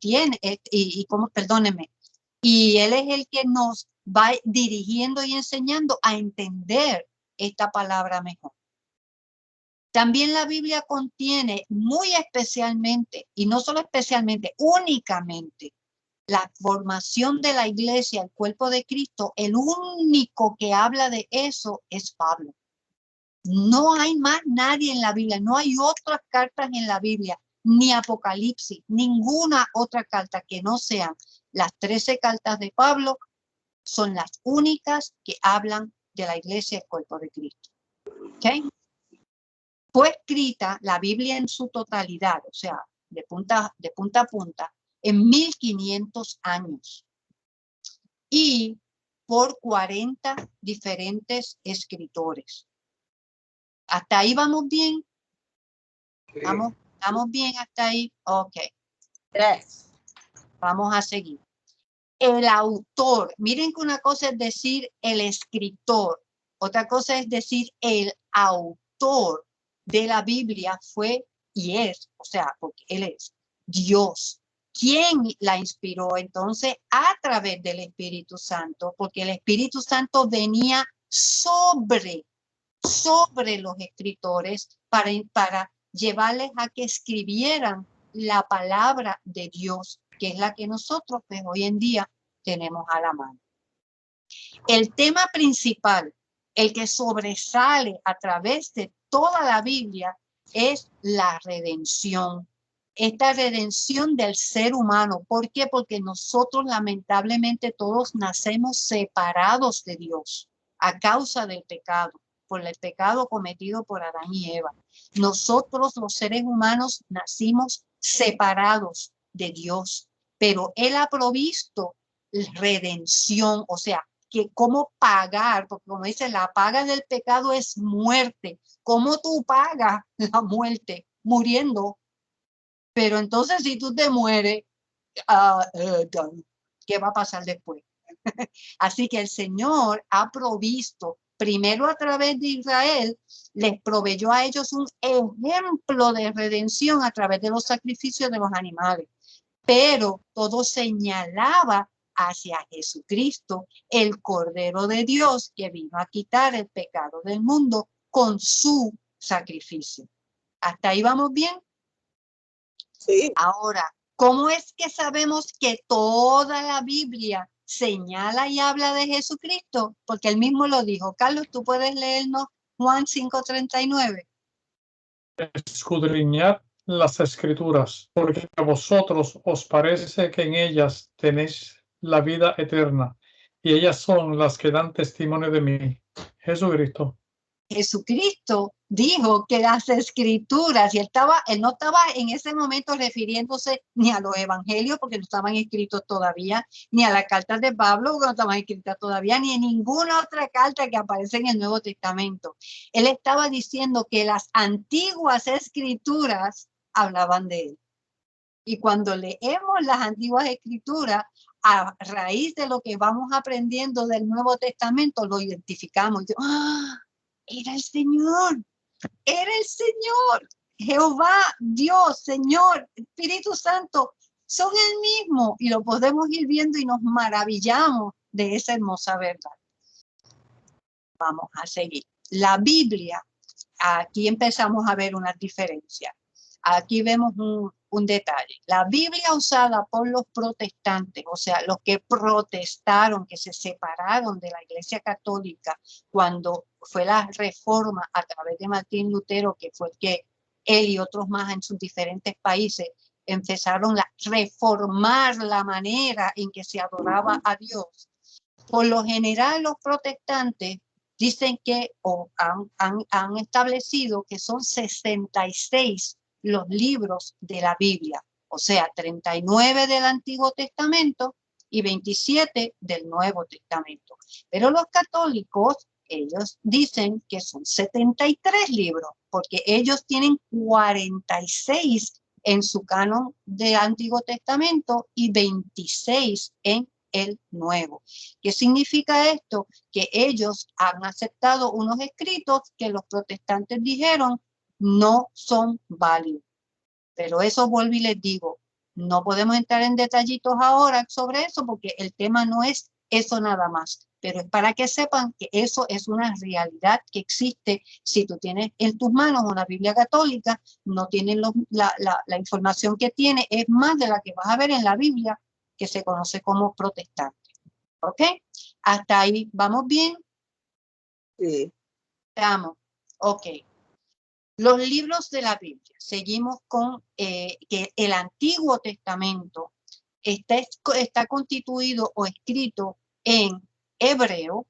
contiene, perdónenme, y Él es el que nos va dirigiendo y enseñando a entender esta palabra mejor. También la Biblia contiene muy especialmente, y no solo especialmente, únicamente, la formación de la iglesia, el cuerpo de Cristo. El único que habla de eso es Pablo. No hay más nadie en la Biblia, no hay otras cartas en la Biblia, ni Apocalipsis, ninguna otra carta que no sean las 13 cartas de Pablo, son las únicas que hablan de la iglesia, el cuerpo de Cristo. ¿Okay? Fue escrita la Biblia en su totalidad, o sea, de punta a punta, en 1500 años y por 40 diferentes escritores. ¿Hasta ahí vamos bien? ¿Vamos bien hasta ahí? Ok. Yes. Vamos a seguir. El autor, miren que una cosa es decir el escritor, otra cosa es decir el autor de la Biblia fue y es, o sea, porque Él es Dios. ¿Quién la inspiró? Entonces, a través del Espíritu Santo, porque el Espíritu Santo venía sobre los escritores para llevarles a que escribieran la palabra de Dios, que es la que nosotros pues, hoy en día tenemos a la mano. El tema principal, el que sobresale a través de toda la Biblia, es la redención. Esta redención del ser humano. ¿Por qué? Porque nosotros lamentablemente todos nacemos separados de Dios a causa del pecado, por el pecado cometido por Adán y Eva. Nosotros los seres humanos nacimos separados de Dios, pero Él ha provisto redención, o sea, que cómo pagar, porque como dice, la paga del pecado es muerte. ¿Cómo tú pagas la muerte? Muriendo. Pero entonces si tú te mueres, ¿qué va a pasar después? Así que el Señor ha provisto, primero a través de Israel, les proveyó a ellos un ejemplo de redención a través de los sacrificios de los animales. Pero todo señalaba hacia Jesucristo, el Cordero de Dios, que vino a quitar el pecado del mundo con su sacrificio. ¿Hasta ahí vamos bien? Sí. Ahora, ¿cómo es que sabemos que toda la Biblia señala y habla de Jesucristo? Porque él mismo lo dijo. Carlos, ¿tú puedes leernos Juan 5:39? Escudriñad las Escrituras, porque a vosotros os parece que en ellas tenéis la vida eterna, y ellas son las que dan testimonio de mí. Jesucristo. Jesucristo dijo que las escrituras, y él no estaba en ese momento refiriéndose ni a los evangelios, porque no estaban escritos todavía, ni a las cartas de Pablo, porque no estaban escritas todavía, ni en ninguna otra carta que aparece en el Nuevo Testamento. Él estaba diciendo que las antiguas escrituras hablaban de él. Y cuando leemos las antiguas escrituras, a raíz de lo que vamos aprendiendo del Nuevo Testamento, lo identificamos. ¡Ah! Era el Señor, Jehová, Dios, Señor, Espíritu Santo, son el mismo y lo podemos ir viendo y nos maravillamos de esa hermosa verdad. Vamos a seguir. La Biblia, aquí empezamos a ver una diferencia. Aquí vemos un detalle. La Biblia usada por los protestantes, o sea, los que protestaron, que se separaron de la Iglesia Católica cuando fue la reforma a través de Martín Lutero, que fue el que él y otros más en sus diferentes países empezaron a reformar la manera en que se adoraba a Dios. Por lo general, los protestantes dicen que han establecido que son 66 los libros de la Biblia, o sea, 39 del Antiguo Testamento y 27 del Nuevo Testamento. Pero los católicos, ellos dicen que son 73 libros, porque ellos tienen 46 en su canon del Antiguo Testamento y 26 en el Nuevo. ¿Qué significa esto? Que ellos han aceptado unos escritos que los protestantes dijeron no son válidos. Pero eso vuelvo y les digo, No podemos entrar en detallitos ahora sobre eso porque el tema no es eso nada más, pero es para que sepan que eso es una realidad que existe. Si tú tienes en tus manos una Biblia católica, no tienen la información que tiene, es más de la que vas a ver en la Biblia que se conoce como protestante. ¿Ok? Hasta ahí, ¿vamos bien? Sí. Estamos. Ok. Los libros de la Biblia. Seguimos con que el Antiguo Testamento está constituido o escrito en hebreo,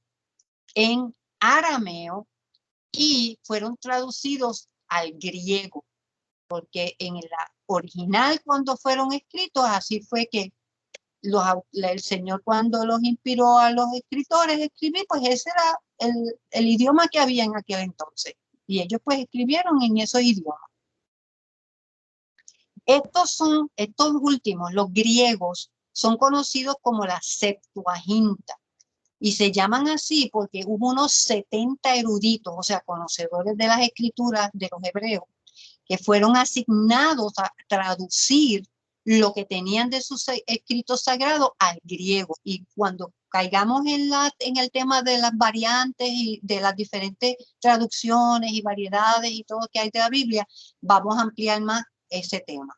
en arameo y fueron traducidos al griego, porque en la original cuando fueron escritos, así fue que el Señor cuando los inspiró a los escritores a escribir, pues ese era el idioma que había en aquel entonces. Y ellos pues escribieron en esos idiomas. Estos últimos, los griegos, son conocidos como la Septuaginta. Y se llaman así porque hubo unos 70 eruditos, o sea, conocedores de las escrituras de los hebreos, que fueron asignados a traducir lo que tenían de sus escritos sagrados al griego. Y cuando caigamos en el tema de las variantes y de las diferentes traducciones y variedades y todo que hay de la Biblia, vamos a ampliar más ese tema.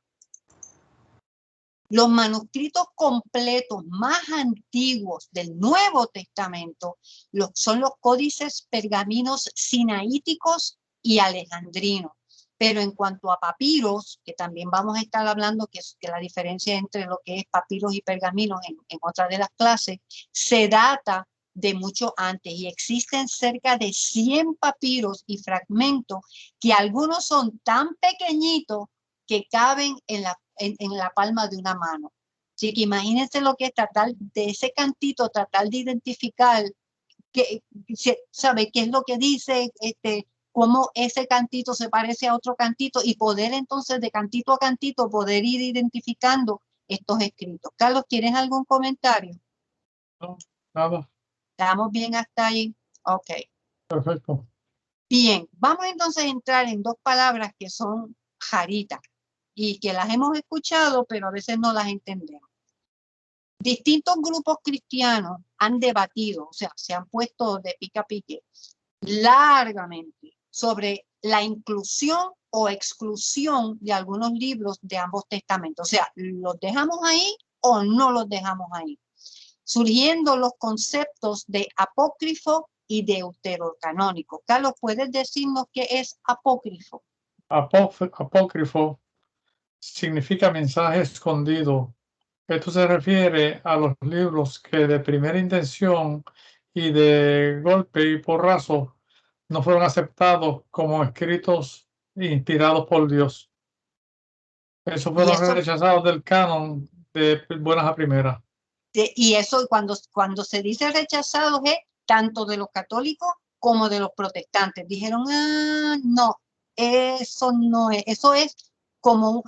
Los manuscritos completos más antiguos del Nuevo Testamento son los códices pergaminos sinaíticos y alejandrinos. Pero en cuanto a papiros, que también vamos a estar hablando que la diferencia entre lo que es papiros y pergaminos en otra de las clases, se data de mucho antes y existen cerca de 100 papiros y fragmentos que algunos son tan pequeñitos que caben en la palma de una mano. Así que imagínense lo que es tratar de ese cantito, tratar de identificar sabe qué es lo que dice, cómo ese cantito se parece a otro cantito y poder entonces de cantito a cantito poder ir identificando estos escritos. Carlos, ¿tienes algún comentario? No, nada. ¿Estamos bien hasta ahí? Ok. Perfecto. Bien, vamos entonces a entrar en dos palabras que son jaritas y que las hemos escuchado, pero a veces no las entendemos. Distintos grupos cristianos han debatido, o sea, se han puesto de pica a pique largamente sobre la inclusión o exclusión de algunos libros de ambos testamentos. O sea, ¿los dejamos ahí o no los dejamos ahí? Surgiendo los conceptos de apócrifo y deuterocanónico. Carlos, ¿puedes decirnos qué es apócrifo? Apócrifo significa mensaje escondido. Esto se refiere a los libros que de primera intención y de golpe y porrazo no fueron aceptados como escritos inspirados por Dios. Esos fueron rechazados del canon de buenas a primeras. Y eso cuando se dice rechazados es tanto de los católicos como de los protestantes. Dijeron, no, eso no es, eso es como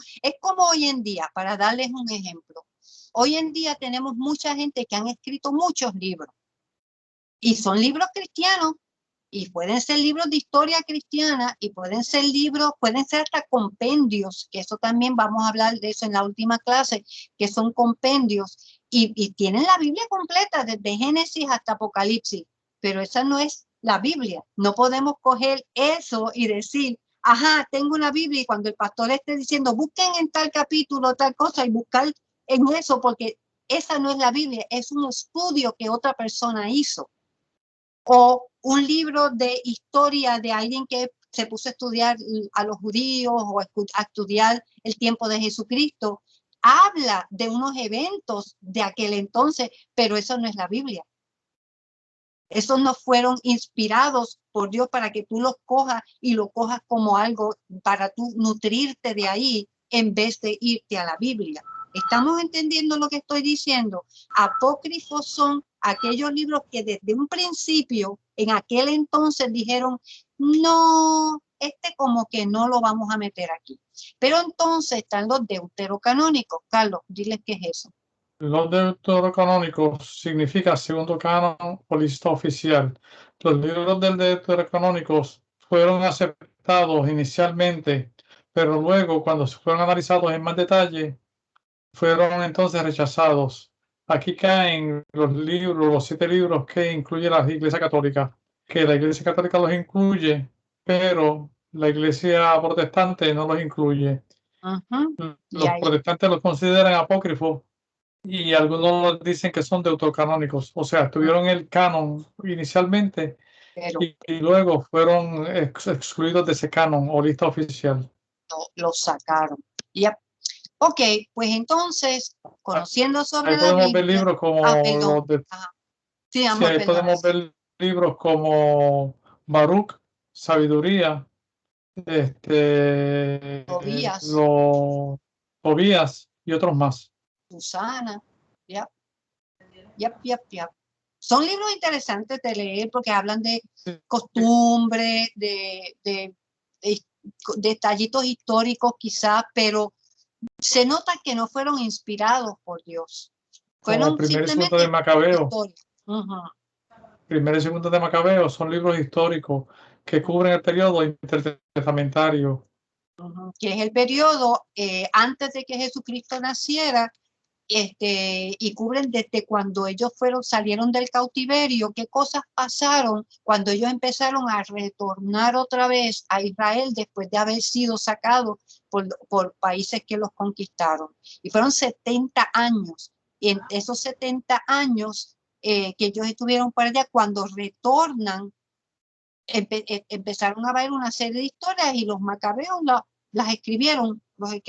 hoy en día, para darles un ejemplo. Hoy en día tenemos mucha gente que han escrito muchos libros y son libros cristianos y pueden ser libros de historia cristiana y pueden ser hasta compendios, que eso también vamos a hablar de eso en la última clase, que son compendios y tienen la Biblia completa desde Génesis hasta Apocalipsis, pero esa no es la Biblia. No podemos coger eso y decir, ajá, tengo una Biblia y cuando el pastor esté diciendo, busquen en tal capítulo, tal cosa y buscar en eso, porque esa no es la Biblia, es un estudio que otra persona hizo. O un libro de historia de alguien que se puso a estudiar a los judíos o a estudiar el tiempo de Jesucristo, habla de unos eventos de aquel entonces, pero eso no es la Biblia. Esos no fueron inspirados por Dios para que tú los cojas y lo cojas como algo para tú nutrirte de ahí en vez de irte a la Biblia. ¿Estamos entendiendo lo que estoy diciendo? Apócrifos son aquellos libros que desde un principio, en aquel entonces dijeron, no, como que no lo vamos a meter aquí. Pero entonces están los deuterocanónicos. Carlos, diles qué es eso. Los deuterocanónicos significa segundo canon o lista oficial. Los libros del deuterocanónicos fueron aceptados inicialmente, pero luego, cuando se fueron analizados en más detalle, fueron entonces rechazados. Aquí caen los libros, los 7 libros que incluye la Iglesia Católica, que la Iglesia Católica los incluye, pero la Iglesia Protestante no los incluye. Ujú. Y Los ahí, protestantes los consideran apócrifos y algunos dicen que son deuterocanónicos, o sea, tuvieron el canon inicialmente pero y luego fueron excluidos de ese canon o lista oficial. lo sacaron. Ya. Ok, pues entonces, conociendo sobre Ahí la podemos ver Biblia. libros como Perdón. los de... Ajá. Sí, Sí, amor, ahí perdón. podemos ver libros como Baruch, Sabiduría, Tobías, los Tobías y otros más. Susana. Ya, ya. Son libros interesantes de leer porque hablan de costumbre, de detallitos históricos quizás, pero se nota que no fueron inspirados por Dios. Como Fueron Primero y Segundo simplemente de Macabeo. historias. Ujú. Primero y Segundo de Macabeo son libros históricos que cubren el periodo intertestamentario. Que es el periodo antes de que Jesucristo naciera, y cubren desde cuando ellos salieron del cautiverio, qué cosas pasaron cuando ellos empezaron a retornar otra vez a Israel después de haber sido sacados por países que los conquistaron. Y fueron 70 años. Y en esos 70 años que ellos estuvieron por allá, cuando retornan, empezaron a ver una serie de historias y los macabeos las escribieron.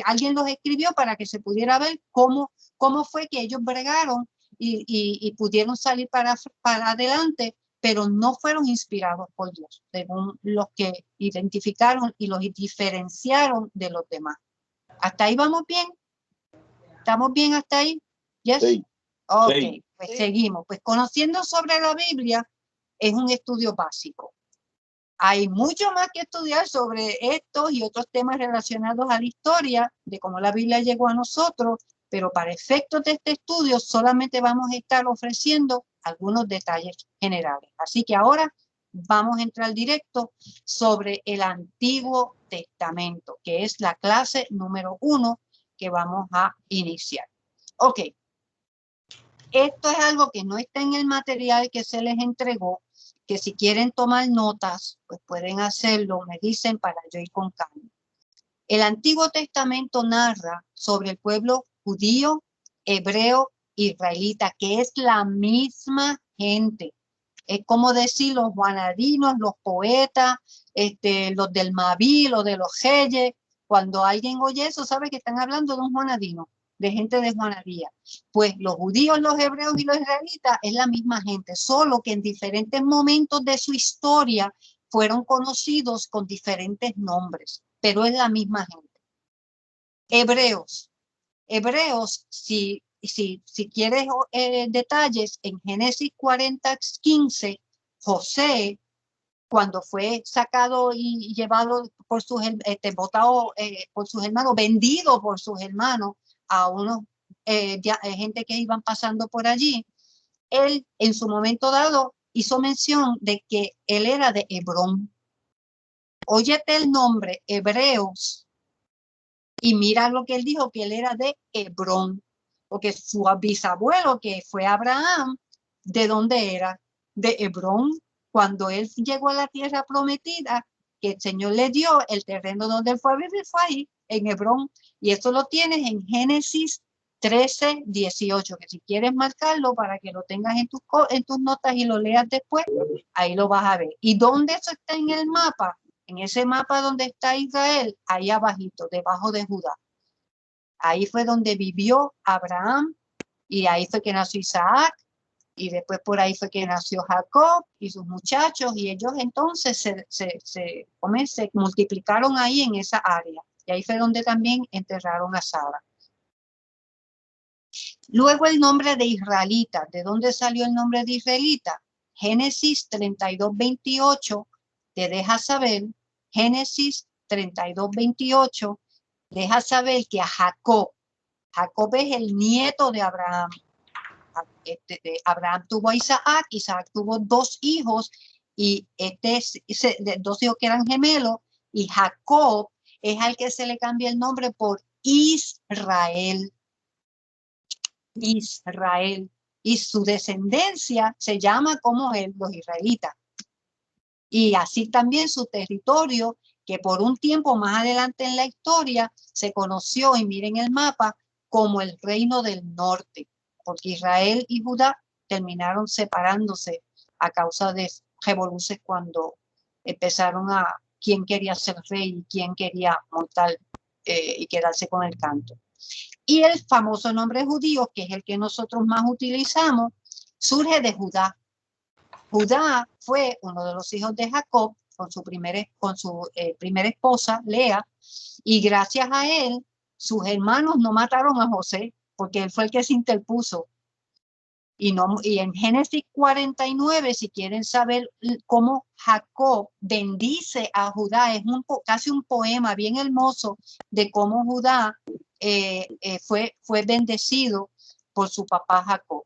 Alguien los escribió para que se pudiera ver cómo fue que ellos bregaron y pudieron salir para adelante, pero no fueron inspirados por Dios, según los que identificaron y los diferenciaron de los demás. ¿Hasta ahí vamos bien? ¿Estamos bien hasta ahí? ¿Yes? Sí. Ok, Sí. pues seguimos. Pues conociendo sobre la Biblia es un estudio básico. Hay mucho más que estudiar sobre estos y otros temas relacionados a la historia, de cómo la Biblia llegó a nosotros, pero para efectos de este estudio solamente vamos a estar ofreciendo algunos detalles generales. Así que ahora vamos a entrar directo sobre el Antiguo Testamento, que es la clase número 1 que vamos a iniciar. Ok, esto es algo que no está en el material que se les entregó, que si quieren tomar notas, pues pueden hacerlo, me dicen para yo ir con calma. El Antiguo Testamento narra sobre el pueblo judío, hebreo, israelita, que es la misma gente. Es como decir los juanadinos, los poetas, los del Maví, los de los Reyes. Cuando alguien oye eso, sabe que están hablando de un juanadino, de gente de Juanadía. Pues los judíos, los hebreos y los israelitas es la misma gente, solo que en diferentes momentos de su historia fueron conocidos con diferentes nombres, pero es la misma gente. Hebreos, si quieres detalles, en Génesis 40:15, José, cuando fue sacado y llevado por sus botado por sus hermanos, vendido por sus hermanos a unos gente que iban pasando por allí, él en su momento dado hizo mención de que él era de Hebrón. Óyete el nombre, Hebreos, y mira lo que él dijo, que él era de Hebrón, porque su bisabuelo, que fue Abraham, ¿de dónde era? De Hebrón. Cuando él llegó a la tierra prometida, que el Señor le dio, el terreno donde él fue a vivir fue ahí, en Hebrón. Y esto lo tienes en Génesis 13:18, que si quieres marcarlo para que lo tengas en tus notas y lo leas después, ahí lo vas a ver. ¿Y dónde eso está en el mapa? En ese mapa donde está Israel, ahí abajito, debajo de Judá. Ahí fue donde vivió Abraham y ahí fue que nació Isaac y después por ahí fue que nació Jacob y sus muchachos y ellos entonces se multiplicaron ahí en esa área y ahí fue donde también enterraron a Sara. Luego el nombre de israelita. ¿De dónde salió el nombre de israelita? Génesis 32:28 te deja saber, Génesis 32:28 deja saber que a Jacob es el nieto de Abraham. Abraham tuvo a Isaac, Isaac tuvo 2 hijos y dos hijos que eran gemelos, y Jacob es al que se le cambia el nombre por Israel. Israel. Y su descendencia se llama como él, los israelitas. Y así también su territorio, que por un tiempo más adelante en la historia se conoció, y miren el mapa, como el reino del norte, porque Israel y Judá terminaron separándose a causa de revoluciones cuando empezaron a quién quería ser rey y quién quería montar y quedarse con el canto. Y el famoso nombre judío, que es el que nosotros más utilizamos, surge de Judá. Judá fue uno de los hijos de Jacob con su primera esposa, Lea, y gracias a él, sus hermanos no mataron a José, porque él fue el que se interpuso. Y en Génesis 49, si quieren saber cómo Jacob bendice a Judá, es casi un poema bien hermoso de cómo Judá fue bendecido por su papá Jacob.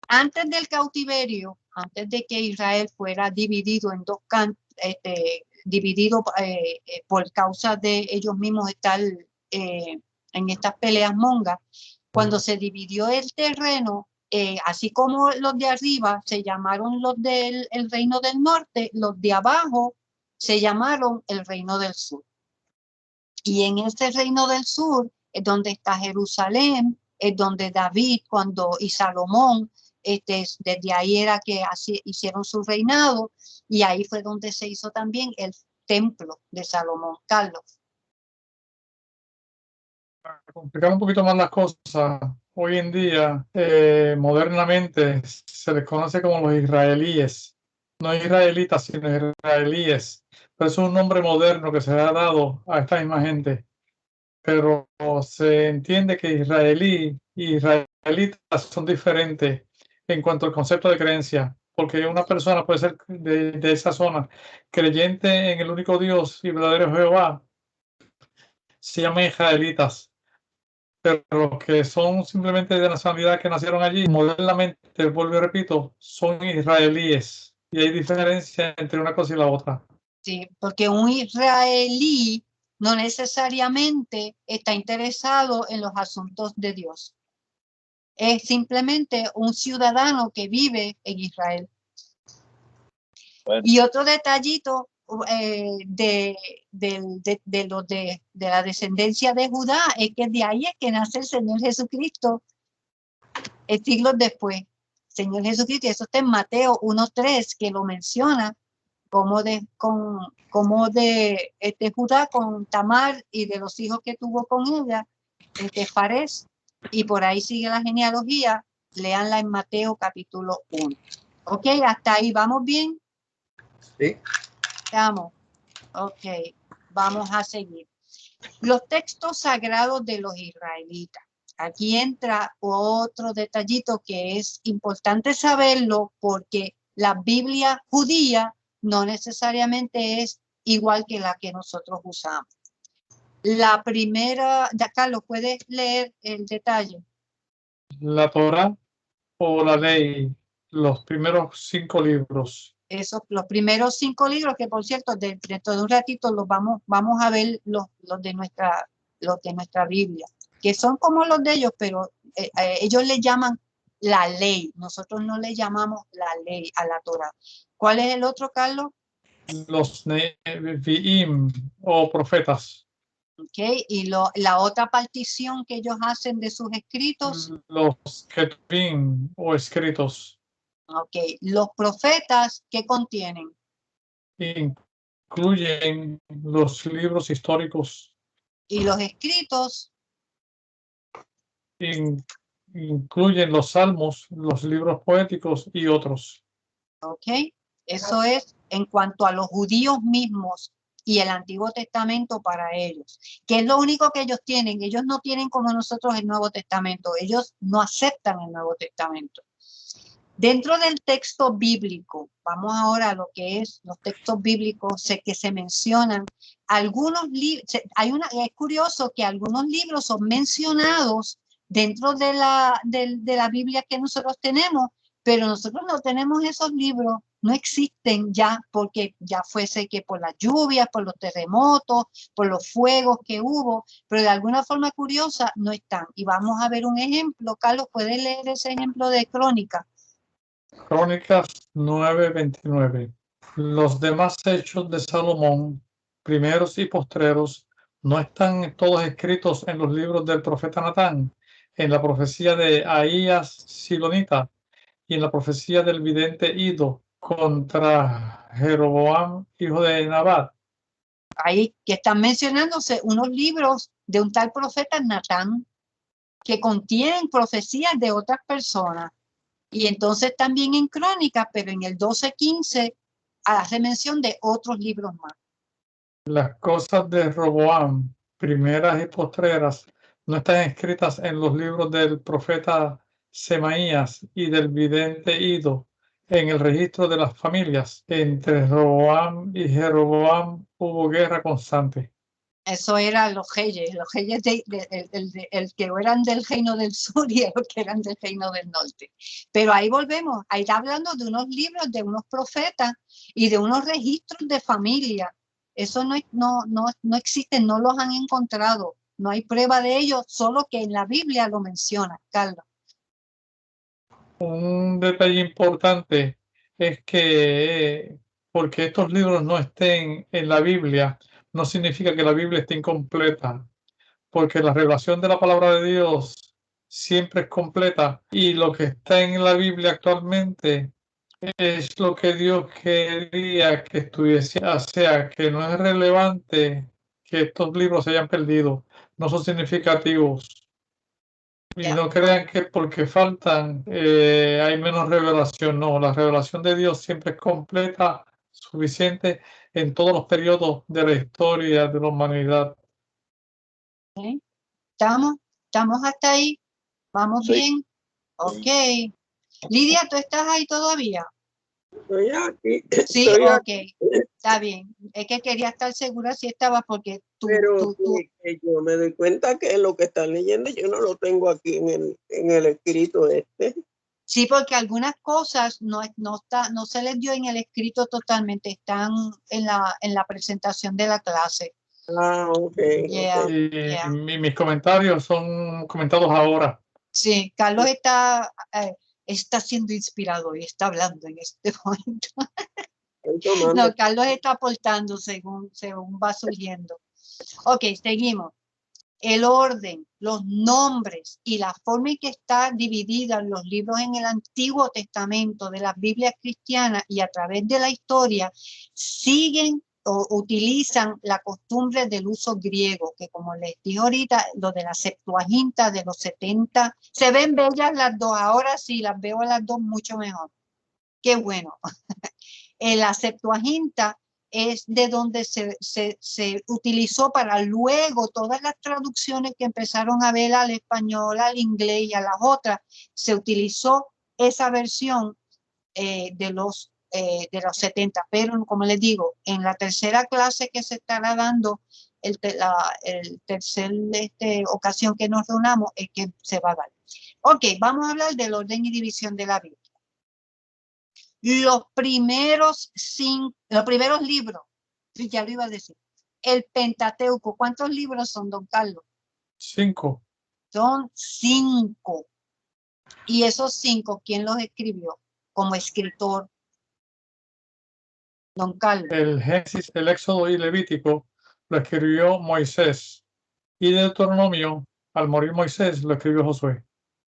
Antes del cautiverio, antes de que Israel fuera dividido en dos cantos, dividido por causa de ellos mismos estar en estas peleas mongas, cuando se dividió el terreno, así como los de arriba se llamaron los del reino del norte, los de abajo se llamaron el reino del sur. Y en ese reino del sur es donde está Jerusalén, es donde David y Salomón, desde ahí era que hicieron su reinado, y ahí fue donde se hizo también el templo de Salomón. Carlos. Para complicar un poquito más las cosas, hoy en día, modernamente, se les conoce como los israelíes. No israelitas, sino israelíes. Pero es un nombre moderno que se ha dado a esta misma gente. Pero se entiende que israelí y israelitas son diferentes en cuanto al concepto de creencia, porque una persona puede ser de esa zona creyente en el único Dios y verdadero Jehová, se llaman israelitas, pero los que son simplemente de nacionalidad que nacieron allí, modernamente, vuelvo y repito, son israelíes, y hay diferencia entre una cosa y la otra. Sí, porque un israelí no necesariamente está interesado en los asuntos de Dios. Es simplemente un ciudadano que vive en Israel. Bueno. Y otro detallito de la descendencia de Judá es que de ahí es que nace el Señor Jesucristo, siglos después. Señor Jesucristo, y eso está en Mateo 1:3, que lo menciona como de Judá con Tamar y de los hijos que tuvo con ella, Fares, y por ahí sigue la genealogía. Léanla en Mateo capítulo 1. Ok, hasta ahí vamos bien. Sí. Vamos. Ok, vamos a seguir. Los textos sagrados de los israelitas. Aquí entra otro detallito que es importante saberlo, porque la Biblia judía no necesariamente es igual que la que nosotros usamos. La primera, Carlos, ¿puedes leer el detalle? La Torá o la ley, los primeros 5 libros. Los primeros 5 libros, que por cierto, dentro de un ratito los vamos a ver los de nuestra Biblia, que son como los de ellos, pero ellos le llaman la ley. Nosotros no le llamamos la ley a la Torá. ¿Cuál es el otro, Carlos? Los Nevi'im o profetas. Okay. Y la otra partición que ellos hacen de sus escritos. Los Ketuvim o escritos. Ok. Los profetas, ¿qué contienen? Incluyen los libros históricos. Y los escritos. Incluyen los salmos, los libros poéticos y otros. Ok. Eso es en cuanto a los judíos mismos y el Antiguo Testamento para ellos, que es lo único que ellos tienen. Ellos no tienen como nosotros el Nuevo Testamento. Ellos no aceptan el Nuevo Testamento. Dentro del texto bíblico, vamos ahora a lo que es los textos bíblicos, sé que se mencionan algunos libros. Es curioso que algunos libros son mencionados dentro de la Biblia que nosotros tenemos, pero nosotros no tenemos esos libros, no existen ya, porque ya fuese que por las lluvias, por los terremotos, por los fuegos que hubo, pero de alguna forma curiosa no están. Y vamos a ver un ejemplo. Carlos, ¿puedes leer ese ejemplo de Crónica? Crónicas 9:29. Los demás hechos de Salomón, primeros y postreros, no están todos escritos en los libros del profeta Natán, en la profecía de Ahías Silonita y en la profecía del vidente Ido contra Jeroboam, hijo de Nabat. Ahí que están mencionándose unos libros de un tal profeta Natán que contienen profecías de otras personas. Y entonces también en Crónica, pero en el 12:15 hace mención de otros libros más. Las cosas de Roboam, primeras y postreras, no están escritas en los libros del profeta Semaías y del vidente Ido, en el registro de las familias. Entre Roboam y Jeroboam hubo guerra constante. Eso eran los reyes el que eran del reino del sur y los que eran del reino del norte. Pero ahí volvemos, ahí está hablando de unos libros, de unos profetas y de unos registros de familia. Eso no existe, no los han encontrado, no hay prueba de ello, solo que en la Biblia lo menciona, Carlos. Un detalle importante es que porque estos libros no estén en la Biblia, no significa que la Biblia esté incompleta, porque la revelación de la palabra de Dios siempre es completa y lo que está en la Biblia actualmente es lo que Dios quería que estuviese, o sea, que no es relevante que estos libros se hayan perdido, no son significativos. Y Ya. no crean que porque faltan hay menos revelación. No, la revelación de Dios siempre es completa, suficiente en todos los periodos de la historia de la humanidad. ¿Sí? ¿Estamos hasta ahí? ¿Vamos Sí. bien? Ok. Lidia, ¿tú estás ahí todavía? Estoy aquí. Sí, Estoy ok. aquí, Está bien. Es que quería estar segura si estaba porque pero que yo me doy cuenta que lo que están leyendo yo no lo tengo aquí en el escrito este. sí, porque algunas cosas no se les dio en el escrito totalmente, están en la presentación de la clase. Ah, ok. Yeah, Ok. Y yeah. mis comentarios son comentados ahora. Sí, Carlos está siendo inspirado y está hablando en este momento. Estoy tomando. No, Carlos está aportando según va surgiendo. Ok, seguimos. El orden, los nombres y la forma en que están divididos los libros en el Antiguo Testamento de las Biblias cristianas y a través de la historia siguen o utilizan la costumbre del uso griego, que como les dije ahorita, lo de la Septuaginta de los 70, se ven bellas las dos, ahora sí las veo a las dos mucho mejor. Qué bueno. La Septuaginta es de donde se utilizó para luego todas las traducciones que empezaron a ver al español, al inglés y a las otras, se utilizó esa versión de los 70, pero como les digo, en la tercera clase que se estará dando, el tercer ocasión que nos reunamos es que se va a dar. Ok, vamos a hablar del orden y división de la Biblia. Los primeros libros, ya lo iba a decir, el Pentateuco, ¿cuántos libros son, don Carlos? 5. Son 5. Y esos 5, ¿quién los escribió como escritor? Don Carlos. El Génesis, el Éxodo y Levítico lo escribió Moisés. Y Deuteronomio, al morir Moisés, lo escribió Josué.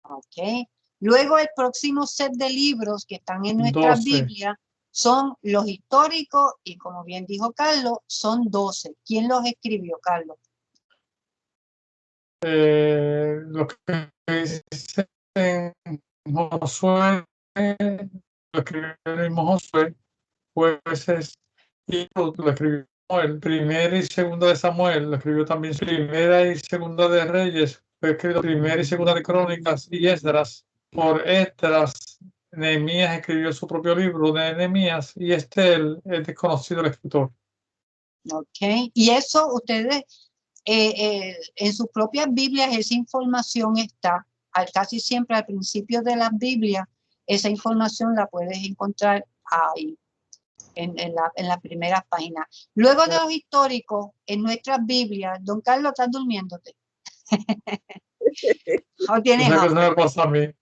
Ok. Luego el próximo set de libros que están en nuestra 12. Biblia son los históricos y como bien dijo Carlos, son 12. ¿Quién los escribió, Carlos? Lo que dice en Josué, lo escribió el mismo Josué, Jueces y Ruth, lo escribió Samuel. Primera y segunda de Samuel, lo escribió también Primera y segunda de Reyes, fue escrito Primera y segunda de Crónicas y Esdras. Por Esdras, Nehemías escribió su propio libro de Nehemías y Estel es desconocido el escritor. Ok. Y eso ustedes en sus propias Biblias esa información está casi siempre al principio de las Biblias esa información la puedes encontrar ahí, en la primera página. Luego de los históricos, en nuestras Biblias, don Carlos, ¿estás durmiéndote? ¿O tienes Eso es que hambre? se me pasa a mí.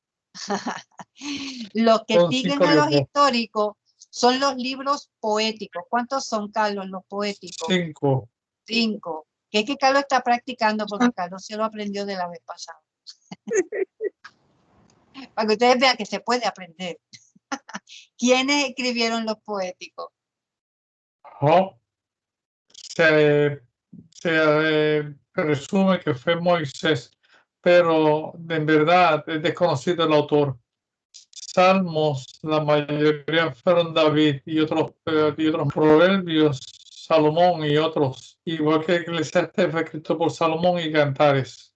Los que Son siguen 5 a los libros. históricos son los libros poéticos. ¿Cuántos son, Carlos, los poéticos? 5. 5. Que es que Carlos está practicando porque Carlos se lo aprendió de la vez pasada. Para que ustedes vean que se puede aprender. ¿Quiénes escribieron los poéticos? Job se presume que fue Moisés, pero en verdad es desconocido el autor. Salmos, la mayoría fueron David y otros proverbios, Salomón y otros. Igual que Eclesiastés fue escrito por Salomón y Cantares.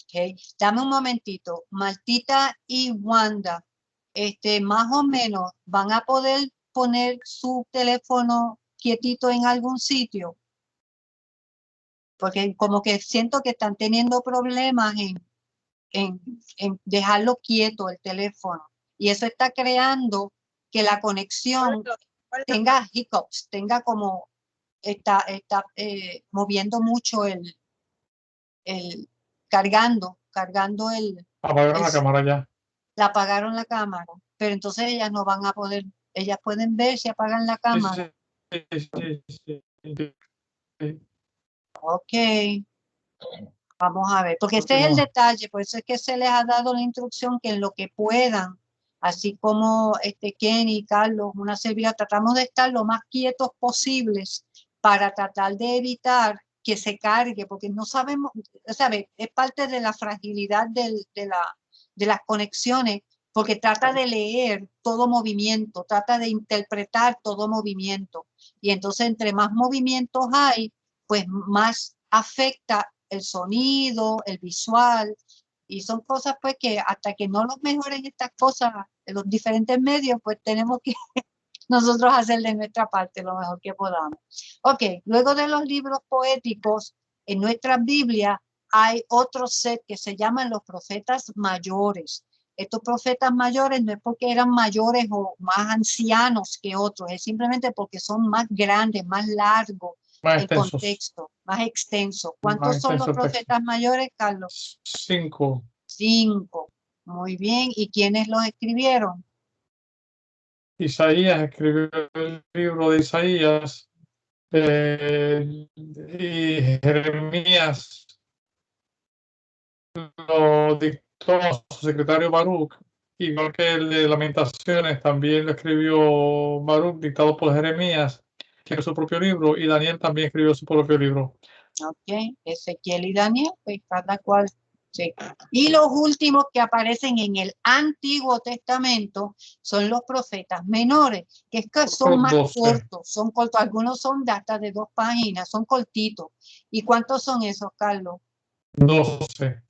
Okay. Dame un momentito. Martita y Wanda, más o menos, ¿van a poder poner su teléfono quietito en algún sitio? Porque como que siento que están teniendo problemas en dejarlo quieto el teléfono. Y eso está creando que la conexión tenga hiccups, tenga como, está moviendo mucho el cargando Apagaron la cámara ya. la apagaron la cámara, pero entonces ellas no van a poder, ellas pueden ver si apagan la cámara. Sí. Ok, vamos a ver, porque este es el detalle, por eso es que se les ha dado la instrucción que en lo que puedan, así como Kenny y Carlos, una servidora, tratamos de estar lo más quietos posibles para tratar de evitar que se cargue, porque no sabemos, ¿sabes? Es parte de la fragilidad de las conexiones, porque trata de leer todo movimiento, trata de interpretar todo movimiento. Y entonces entre más movimientos hay, pues más afecta el sonido, el visual, y son cosas pues que hasta que no los mejoren estas cosas en los diferentes medios, pues tenemos que nosotros hacer de nuestra parte lo mejor que podamos. Ok, luego de los libros poéticos, en nuestra Biblia hay otro set que se llaman los profetas mayores. Estos profetas mayores no es porque eran mayores o más ancianos que otros, es simplemente porque son más grandes, más largos, Más el extensos. contexto, más extenso. ¿Cuántos Más son los extenso el texto. profetas mayores, Carlos? 5. 5. Muy bien. ¿Y quiénes los escribieron? Isaías escribió el libro de Isaías y Jeremías lo dictó a su secretario Baruch, igual que el de Lamentaciones también lo escribió Baruch, dictado por Jeremías, que es su propio libro, y Daniel también escribió su propio libro. Ok, Ezequiel y Daniel, pues cada cual. Sí. Y los últimos que aparecen en el Antiguo Testamento son los profetas menores, que es que son más 12. cortos, son cortos, algunos son de hasta de 2 páginas, son cortitos. ¿Y cuántos son esos, Carlos? 12.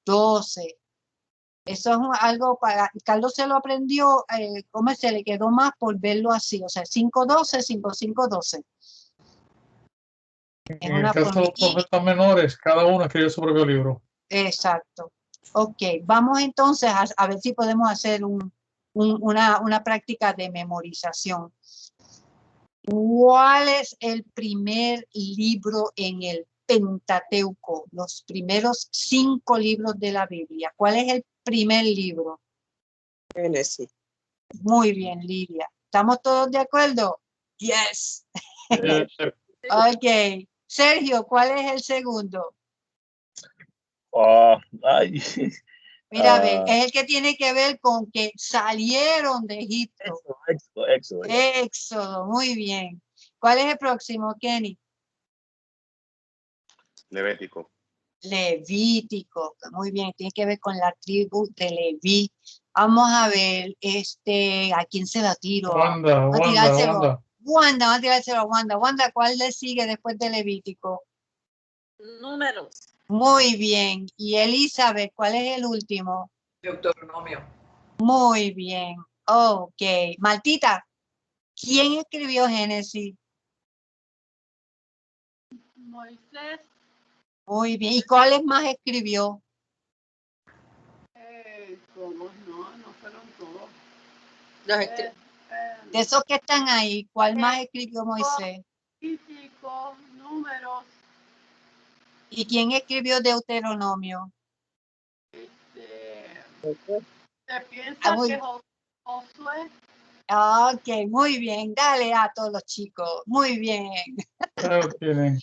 12. Eso es algo para, Carlos se lo aprendió, ¿cómo se le quedó más por verlo así? O sea, 5, 12, 5, 5, 12. Es En una el caso de los forma. profetas menores, cada uno escribió su propio libro. Exacto. Ok, vamos entonces a ver si podemos hacer una práctica de memorización. ¿Cuál es el primer libro en el Pentateuco? Los primeros 5 libros de la Biblia. ¿Cuál es el primer libro? Génesis. Muy bien, Lidia. ¿Estamos todos de acuerdo? Yes. Ok. Sergio, ¿cuál es el segundo? Ay. Mira, a ver, es el que tiene que ver con que salieron de Egipto. Éxodo. Éxodo, muy bien. ¿Cuál es el próximo, Kenny? Levítico. Levítico, muy bien, tiene que ver con la tribu de Leví. Vamos a ver, ¿a quién se la tiro? Wanda. Vamos a tirárselo a Wanda. Wanda, ¿cuál le sigue después de Levítico? Números. Muy bien. Y Elizabeth, ¿cuál es el último? Deuteronomio. Muy bien. Ok. Martita, ¿quién escribió Génesis? Moisés. Muy bien. ¿Y cuáles más escribió? Todos, no fueron todos. Los De esos que están ahí, ¿cuál más escribió Moisés? Levítico, Números, ¿Y quién escribió Deuteronomio? se piensa muy- que Josué. Ok, muy bien. Dale a todos los chicos. Muy bien. Ya lo tienen.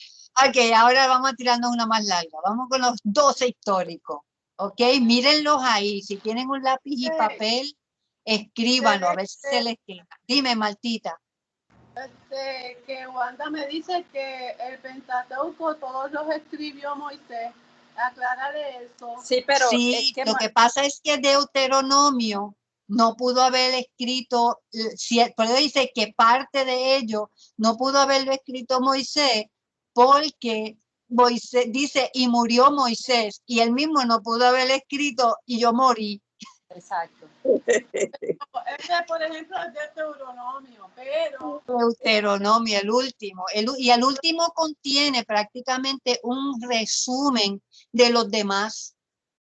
Ok, ahora vamos a tirarnos una más larga. Vamos con los 12 históricos. Ok, mírenlos ahí. Si tienen un lápiz y papel, escríbanlo a ver si se les queda. Dime, Martita. Que Wanda me dice que el Pentateuco todos los escribió Moisés. Aclárale eso. Sí, pero Sí, es que lo que pasa es que Deuteronomio no pudo haber escrito, por eso dice que parte de ello no pudo haberlo escrito Moisés, porque Moisés dice, y murió Moisés, y él mismo no pudo haber escrito, y yo morí. exacto. Por ejemplo, es de Deuteronomio, pero Deuteronomio, el último, y el último contiene prácticamente un resumen de los demás.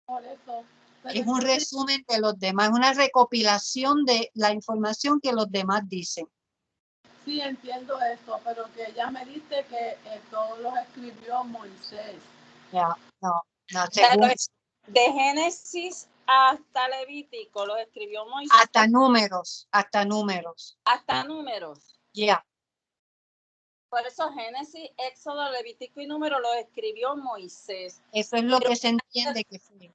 por eso. Es un resumen de los demás, una recopilación de la información que los demás dicen. Sí, entiendo eso, pero que ella me dice que todos los escribió Moisés. Ya, no, Pero según, de Génesis hasta Levítico los escribió Moisés. hasta números. Hasta Números. Ya, Por eso Génesis, Éxodo, Levítico y Números los escribió Moisés. eso es lo que se entiende que fue.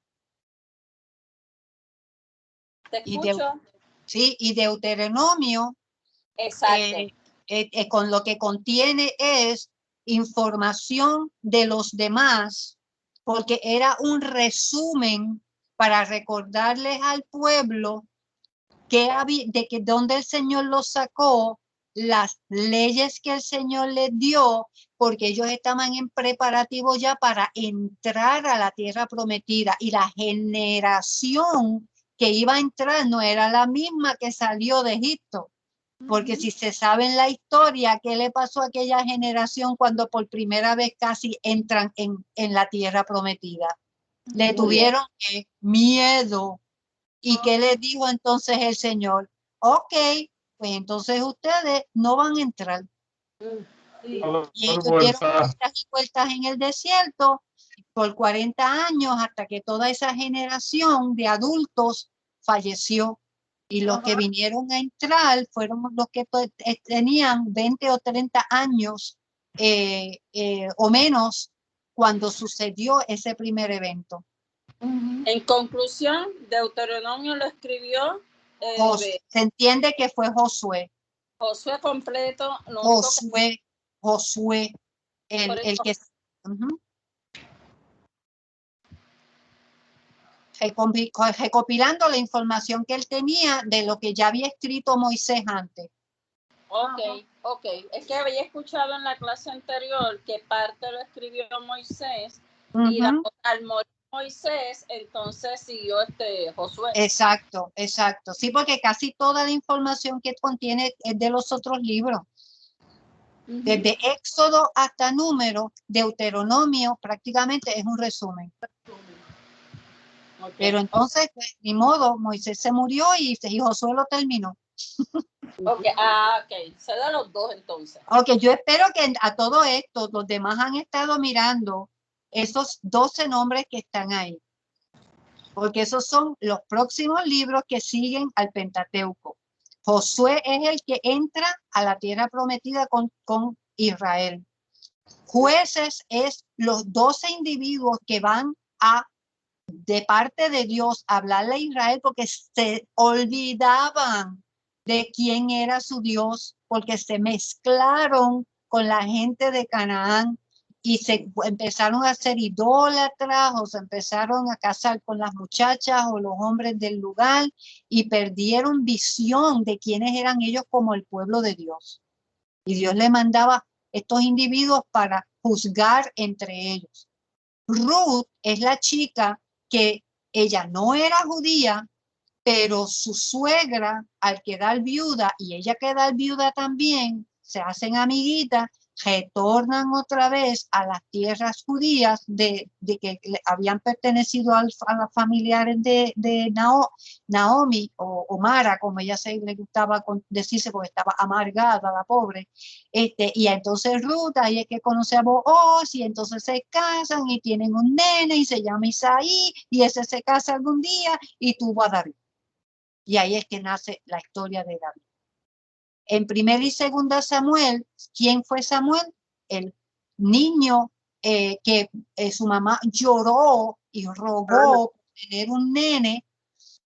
¿Te Y escucho? Sí, y Deuteronomio, Exacto. con lo que contiene es información de los demás, porque era un resumen para recordarles al pueblo dónde el Señor los sacó, las leyes que el Señor les dio, porque ellos estaban en preparativo ya para entrar a la tierra prometida, y la generación que iba a entrar no era la misma que salió de Egipto. Porque si se sabe en la historia qué le pasó a aquella generación cuando por primera vez casi entran en la tierra prometida. Le tuvieron miedo. ¿Y qué les dijo entonces el Señor? Ok, pues entonces ustedes no van a entrar. Sí. Y ellos dieron vueltas y vueltas en el desierto por 40 años hasta que toda esa generación de adultos falleció. Y los que vinieron a entrar fueron los que tenían 20 o 30 años o menos cuando sucedió ese primer evento. En conclusión, Deuteronomio lo escribió Se entiende que fue Josué. Josué completo. Josué, el que... recopilando la información que él tenía de lo que ya había escrito Moisés antes. Ok. Es que había escuchado en la clase anterior que parte lo escribió Moisés y al morir Moisés, entonces siguió Josué. Exacto. Sí, porque casi toda la información que contiene es de los otros libros. Desde Éxodo hasta Número, Deuteronomio prácticamente es un resumen. Pero entonces, pues, ni modo, Moisés se murió y Josué lo terminó. Ok, se da los dos entonces. Ok, yo espero que a todo esto los demás han estado mirando esos 12 nombres que están ahí. Porque esos son los próximos libros que siguen al Pentateuco. Josué es el que entra a la tierra prometida con Israel. Jueces es los 12 individuos que van de parte de Dios, a hablarle a Israel porque se olvidaban de quién era su Dios, porque se mezclaron con la gente de Canaán y se empezaron a ser idólatras o se empezaron a casar con las muchachas o los hombres del lugar y perdieron visión de quiénes eran ellos como el pueblo de Dios. Y Dios le mandaba estos individuos para juzgar entre ellos. Ruth es la chica que ella no era judía, pero su suegra, al quedar viuda, y ella quedar viuda también, se hacen amiguitas, retornan otra vez a las tierras judías de que habían pertenecido a los familiares de Naomi o Mara, como ella le gustaba decirse porque estaba amargada la pobre. Y entonces Ruth, ahí es que conoce a Booz, y entonces se casan y tienen un nene y se llama Isaí, y ese se casa algún día y tuvo a David. Y ahí es que nace la historia de David. En 1 y 2 Samuel, ¿quién fue Samuel? El niño que su mamá lloró y rogó tener un nene,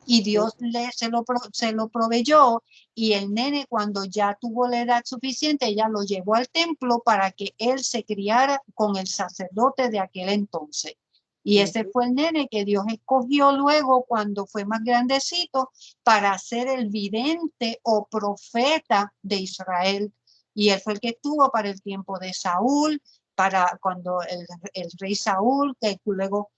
y Dios se lo proveyó, y el nene, cuando ya tuvo la edad suficiente, ella lo llevó al templo para que él se criara con el sacerdote de aquel entonces. Y ese fue el nene que Dios escogió luego, cuando fue más grandecito, para ser el vidente o profeta de Israel. Y él fue el que estuvo para el tiempo de Saúl, para cuando el rey Saúl, que luego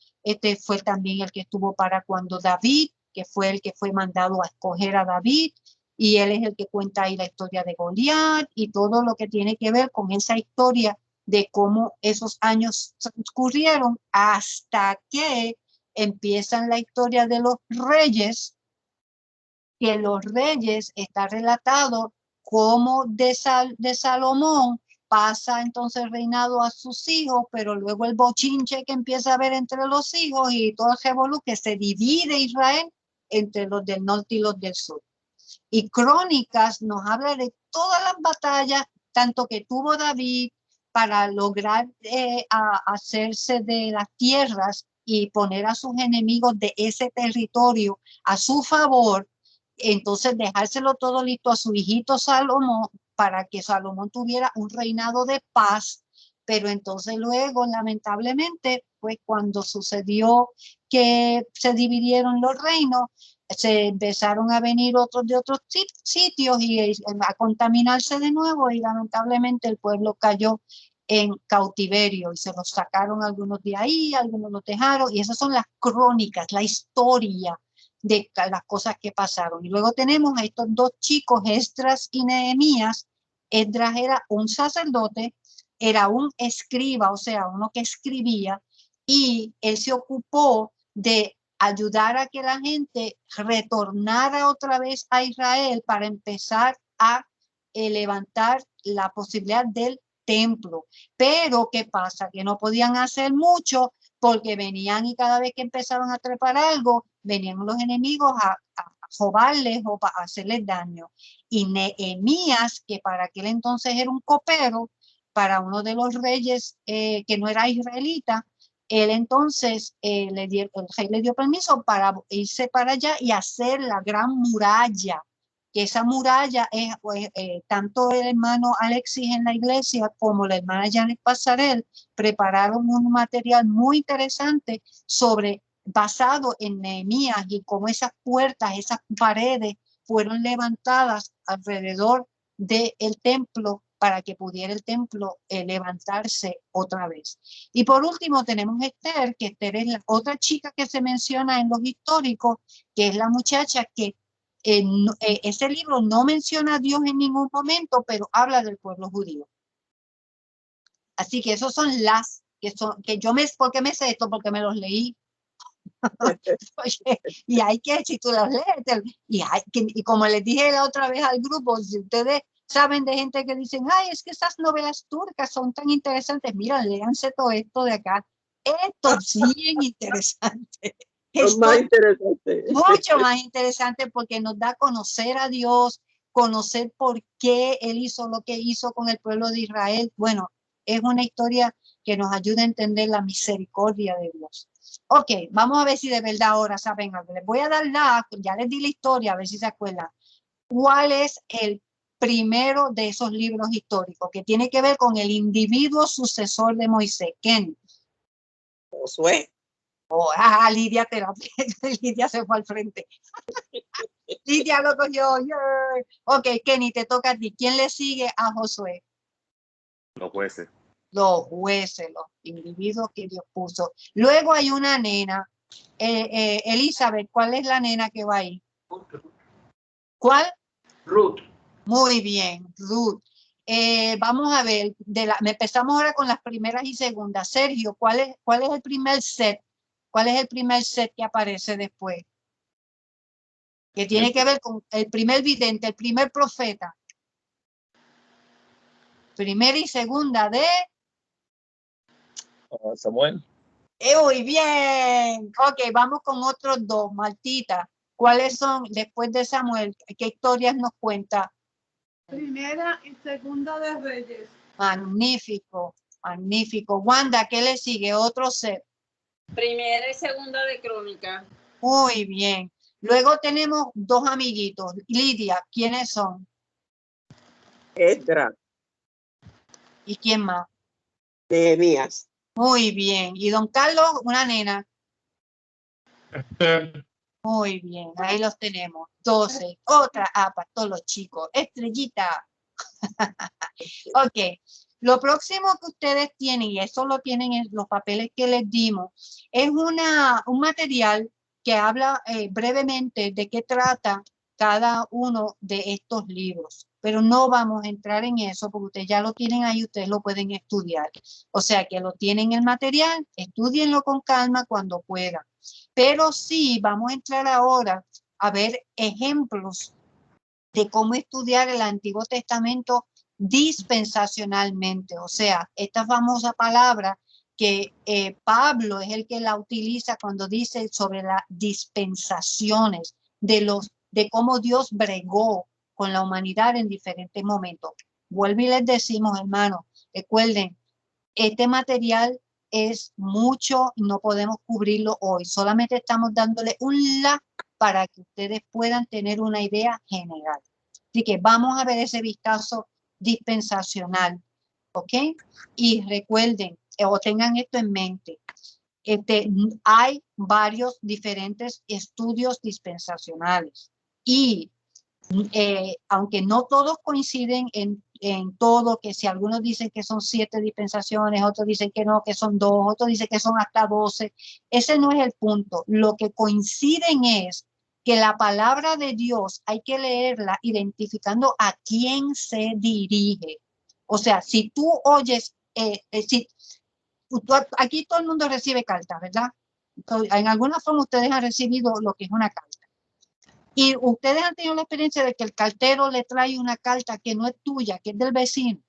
fue también el que estuvo para cuando David, que fue el que fue mandado a escoger a David, y él es el que cuenta ahí la historia de Goliat y todo lo que tiene que ver con esa historia de cómo esos años transcurrieron hasta que empiezan la historia de los reyes, que los reyes está relatado como de Salomón pasa entonces el reinado a sus hijos, pero luego el bochinche que empieza a haber entre los hijos y todo el revolú, que se divide Israel entre los del norte y los del sur. Y Crónicas nos habla de todas las batallas, tanto que tuvo David para lograr hacerse de las tierras y poner a sus enemigos de ese territorio a su favor, entonces dejárselo todo listo a su hijito Salomón, para que Salomón tuviera un reinado de paz. Pero entonces luego, lamentablemente, pues cuando sucedió que se dividieron los reinos, se empezaron a venir otros de otros sitios y a contaminarse de nuevo, y lamentablemente el pueblo cayó en cautiverio y se los sacaron algunos de ahí, algunos los dejaron, y esas son las crónicas, la historia de las cosas que pasaron. Y luego tenemos a estos dos chicos, Esdras y Nehemías. Esdras era un sacerdote, era un escriba, o sea, uno que escribía, y él se ocupó de ayudar a que la gente retornara otra vez a Israel para empezar a levantar la posibilidad del templo. Pero ¿qué pasa? Que no podían hacer mucho porque venían, y cada vez que empezaban a trepar algo, venían los enemigos a robarles o a hacerles daño. Y Nehemías, que para aquel entonces era un copero para uno de los reyes que no era israelita, él entonces el rey le dio permiso para irse para allá y hacer la gran muralla, que esa muralla es tanto el hermano Alexis en la iglesia como la hermana Janet Pasarel prepararon un material muy interesante basado en Nehemías, y cómo esas puertas, esas paredes fueron levantadas alrededor del templo para que pudiera el templo levantarse otra vez. Y por último tenemos Esther, que Esther es la otra chica que se menciona en los históricos, que es la muchacha que ese libro no menciona a Dios en ningún momento, pero habla del pueblo judío. Así que esos son las que yo ¿por qué me sé esto? Porque me los leí. Oye, y hay que, si tú los lees, y como les dije la otra vez al grupo, si ustedes saben de gente que dicen, ay, es que esas novelas turcas son tan interesantes, mira, léanse todo esto de acá. Esto es bien interesante. Es más interesante. Mucho más interesante, porque nos da a conocer a Dios, conocer por qué Él hizo lo que hizo con el pueblo de Israel. Bueno, es una historia que nos ayuda a entender la misericordia de Dios. Ok, vamos a ver si de verdad ahora saben algo. Les voy a dar ya les di la historia, a ver si se acuerdan. ¿Cuál es el primero de esos libros históricos que tiene que ver con el individuo sucesor de Moisés? ¿Quién? Josué. Lidia Lidia se fue al frente. Lidia lo cogió. Yeah. Ok, Kenny, te toca a ti. ¿Quién le sigue a Josué? Los jueces. Los jueces, los individuos que Dios puso. Luego hay una nena. Elizabeth, ¿cuál es la nena que va ahí? ¿Cuál? Ruth. Muy bien, Ruth. vamos a ver, empezamos ahora con las primeras y segundas. Sergio, ¿cuál es el primer set? ¿Cuál es el primer set que aparece después? Que tiene que ver con el primer vidente, el primer profeta. Primera y segunda de Samuel. Muy bien. Ok, vamos con otros dos. Martita, ¿cuáles son después de Samuel? ¿Qué historias nos cuenta? Primera y segunda de Reyes. Magnífico, magnífico. Wanda, ¿qué le sigue? Otro set. Primera y segunda de Crónica. Muy bien. Luego tenemos dos amiguitos. Lidia, ¿quiénes son? Esdras, ¿Y quién más? Nehemías. Muy bien. ¿Y don Carlos? Una nena. Esther, Muy bien. Ahí los tenemos. 12. Otra. Para todos los chicos. Estrellita. Ok. Lo próximo que ustedes tienen, y eso lo tienen en los papeles que les dimos, es un material que habla brevemente de qué trata cada uno de estos libros. Pero no vamos a entrar en eso porque ustedes ya lo tienen ahí, ustedes lo pueden estudiar. O sea que lo tienen el material, estudienlo con calma cuando puedan. Pero sí, vamos a entrar ahora a ver ejemplos de cómo estudiar el Antiguo Testamento dispensacionalmente. O sea, esta famosa palabra que Pablo es el que la utiliza cuando dice sobre las dispensaciones de cómo Dios bregó con la humanidad en diferentes momentos. Vuelvo y les decimos, hermanos, recuerden, este material es mucho, no podemos cubrirlo hoy. Solamente estamos dándole un la para que ustedes puedan tener una idea general. Así que vamos a ver ese vistazo dispensacional, ¿ok? Y recuerden, o tengan esto en mente, hay varios diferentes estudios dispensacionales y aunque no todos coinciden en todo, que si algunos dicen que son 7 dispensaciones, otros dicen que no, que son 2, otros dicen que son hasta 12, ese no es el punto. Lo que coinciden es que la palabra de Dios hay que leerla identificando a quién se dirige. O sea, si tú oyes, aquí todo el mundo recibe cartas, ¿verdad? Entonces, en alguna forma ustedes han recibido lo que es una carta. Y ustedes han tenido la experiencia de que el cartero le trae una carta que no es tuya, que es del vecino.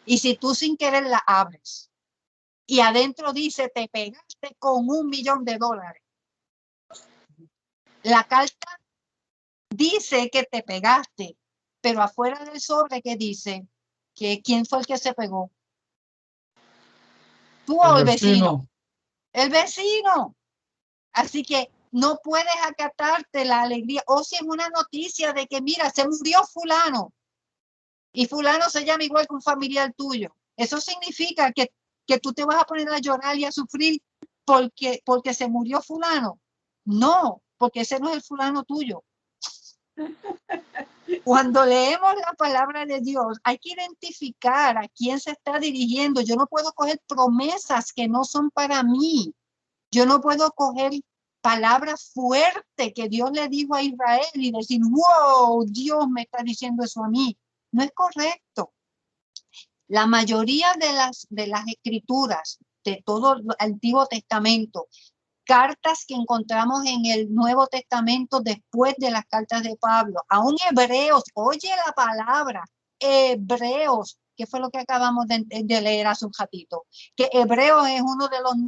Y si tú sin querer la abres y adentro dice, te pegaste con $1.000.000. La carta dice que te pegaste, pero afuera del sobre que dice que quién fue el que se pegó. Tú o el vecino. El vecino. Así que no puedes acatarte la alegría. O si es una noticia de que, mira, se murió fulano y fulano se llama igual que un familiar tuyo. Eso significa que tú te vas a poner a llorar y a sufrir porque se murió fulano. No, porque ese no es el fulano tuyo. Cuando leemos la palabra de Dios, hay que identificar a quién se está dirigiendo. Yo no puedo coger promesas que no son para mí. Yo no puedo coger palabras fuertes que Dios le dijo a Israel y decir, wow, Dios me está diciendo eso a mí. No es correcto. La mayoría de las escrituras de todo el Antiguo Testamento, cartas que encontramos en el Nuevo Testamento después de las cartas de Pablo, aún Hebreos, oye la palabra, Hebreos, que fue lo que acabamos de leer hace un ratito, que Hebreos es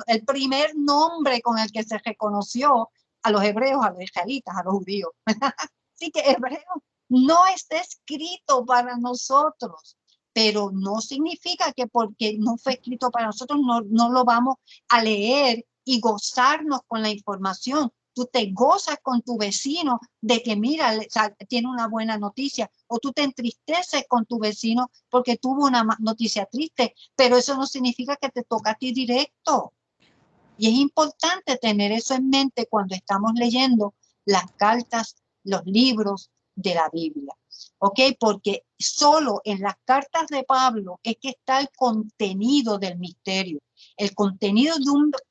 el primer nombre con el que se reconoció a los hebreos, a los israelitas, a los judíos. Así que Hebreos no está escrito para nosotros, pero no significa que porque no fue escrito para nosotros no lo vamos a leer y gozarnos con la información. Tú te gozas con tu vecino de que mira, tiene una buena noticia, o tú te entristeces con tu vecino porque tuvo una noticia triste, pero eso no significa que te toca a ti directo. Y es importante tener eso en mente cuando estamos leyendo las cartas, los libros de la Biblia. ¿Ok? Porque solo en las cartas de Pablo es que está el contenido del misterio. El contenido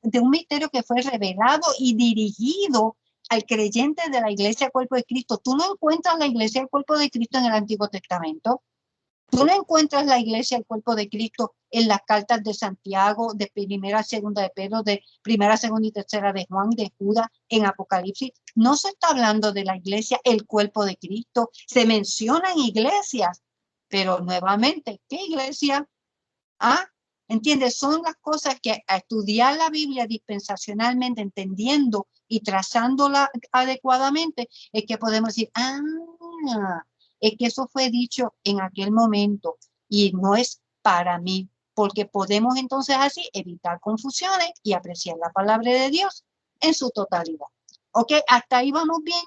de un misterio que fue revelado y dirigido al creyente de la Iglesia Cuerpo de Cristo. Tú no encuentras la Iglesia del Cuerpo de Cristo en el Antiguo Testamento. Tú no encuentras la iglesia, el cuerpo de Cristo, en las cartas de Santiago, de primera, segunda de Pedro, de primera, segunda y tercera de Juan, de Judas, en Apocalipsis. No se está hablando de la iglesia, el cuerpo de Cristo. Se mencionan iglesias, pero nuevamente, ¿qué iglesia? ¿Ah? ¿Entiendes? Son las cosas que a estudiar la Biblia dispensacionalmente, entendiendo y trazándola adecuadamente, es que podemos decir, es que eso fue dicho en aquel momento y no es para mí, porque podemos entonces así evitar confusiones y apreciar la palabra de Dios en su totalidad. ¿Ok? Hasta ahí vamos bien.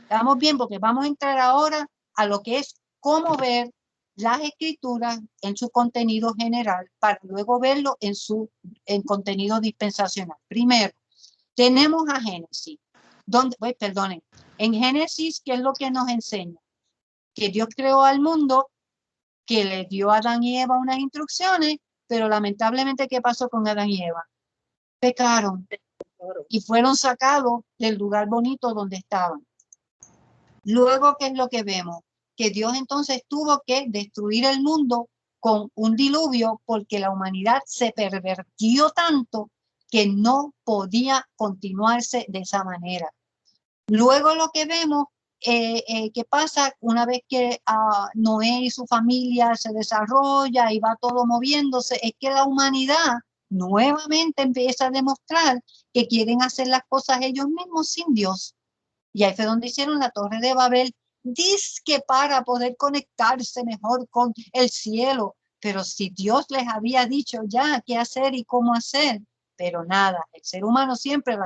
Vamos bien porque vamos a entrar ahora a lo que es cómo ver las escrituras en su contenido general para luego verlo en contenido dispensacional. Primero, tenemos a Génesis. Perdonen. En Génesis, ¿qué es lo que nos enseña? Que Dios creó al mundo, que le dio a Adán y Eva unas instrucciones, pero lamentablemente, ¿qué pasó con Adán y Eva? Pecaron y fueron sacados del lugar bonito donde estaban. Luego, ¿qué es lo que vemos? Que Dios entonces tuvo que destruir el mundo con un diluvio porque la humanidad se pervertió tanto que no podía continuarse de esa manera. Luego lo que vemos que pasa una vez que Noé y su familia se desarrolla y va todo moviéndose, es que la humanidad nuevamente empieza a demostrar que quieren hacer las cosas ellos mismos sin Dios. Y ahí fue donde hicieron la Torre de Babel, dizque para poder conectarse mejor con el cielo. Pero si Dios les había dicho ya qué hacer y cómo hacer, pero nada, el ser humano siempre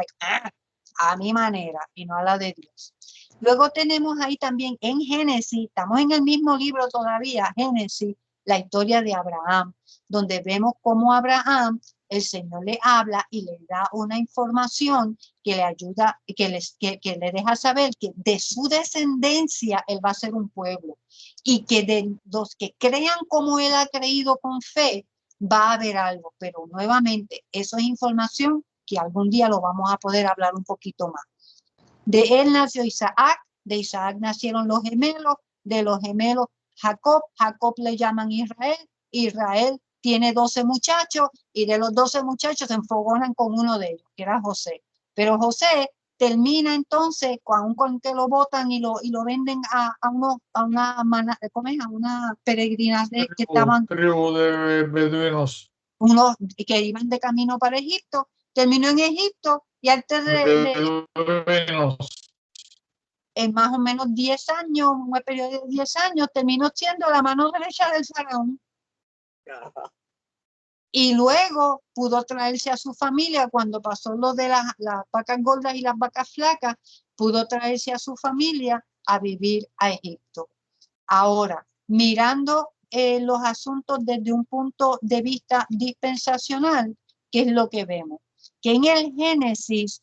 a mi manera y no a la de Dios. Luego tenemos ahí también en Génesis, estamos en el mismo libro todavía, Génesis, la historia de Abraham, donde vemos cómo Abraham, el Señor le habla y le da una información que le ayuda, que le deja saber que de su descendencia él va a ser un pueblo y que de los que crean como él ha creído con fe, va a haber algo. Pero nuevamente, eso es información que algún día lo vamos a poder hablar un poquito más. De él nació Isaac, de Isaac nacieron los gemelos, de los gemelos Jacob le llaman Israel, Israel tiene 12 muchachos y de los 12 muchachos se enfogonan con uno de ellos, que era José. Pero José termina entonces, con que lo botan y lo venden a una peregrinaje que estaban tribu de beduinos. unos que iban de camino para Egipto, terminó en Egipto y antes en más o menos 10 años, un periodo de 10 años, terminó siendo la mano derecha del faraón. Y luego pudo traerse a su familia cuando pasó lo de las vacas gordas y las vacas flacas, pudo traerse a su familia a vivir a Egipto. Ahora, mirando los asuntos desde un punto de vista dispensacional, ¿qué es lo que vemos? Que en el Génesis,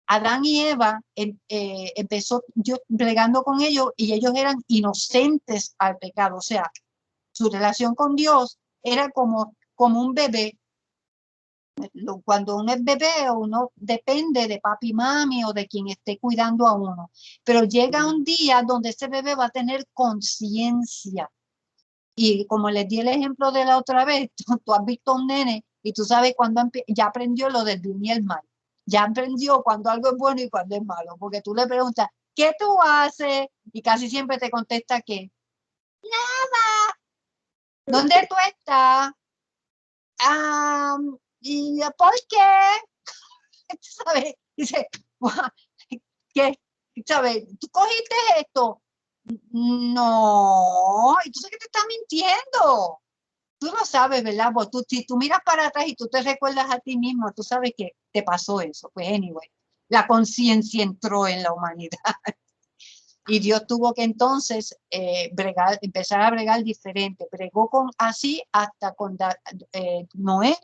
Adán y Eva empezó Dios bregando con ellos y ellos eran inocentes al pecado. O sea, su relación con Dios era como un bebé. Cuando uno es bebé, uno depende de papi y mami o de quien esté cuidando a uno. Pero llega un día donde ese bebé va a tener conciencia. Y como les di el ejemplo de la otra vez, tú has visto a un nene y tú sabes cuando ya aprendió lo del bien y el mal. Ya aprendió cuando algo es bueno y cuando es malo. Porque tú le preguntas, ¿qué tú haces? Y casi siempre te contesta que, nada. ¿Dónde tú estás? ¿Y por qué? ¿Sabes? Dice, ¿qué? ¿Sabes? ¿Tú cogiste esto? No, y tú sabes que te estás mintiendo. Tú no sabes, ¿verdad? Pues si tú miras para atrás y tú te recuerdas a ti mismo, tú sabes que te pasó eso. Pues anyway, la conciencia entró en la humanidad. Y Dios tuvo que entonces empezar a bregar diferente. Bregó así hasta con Noé.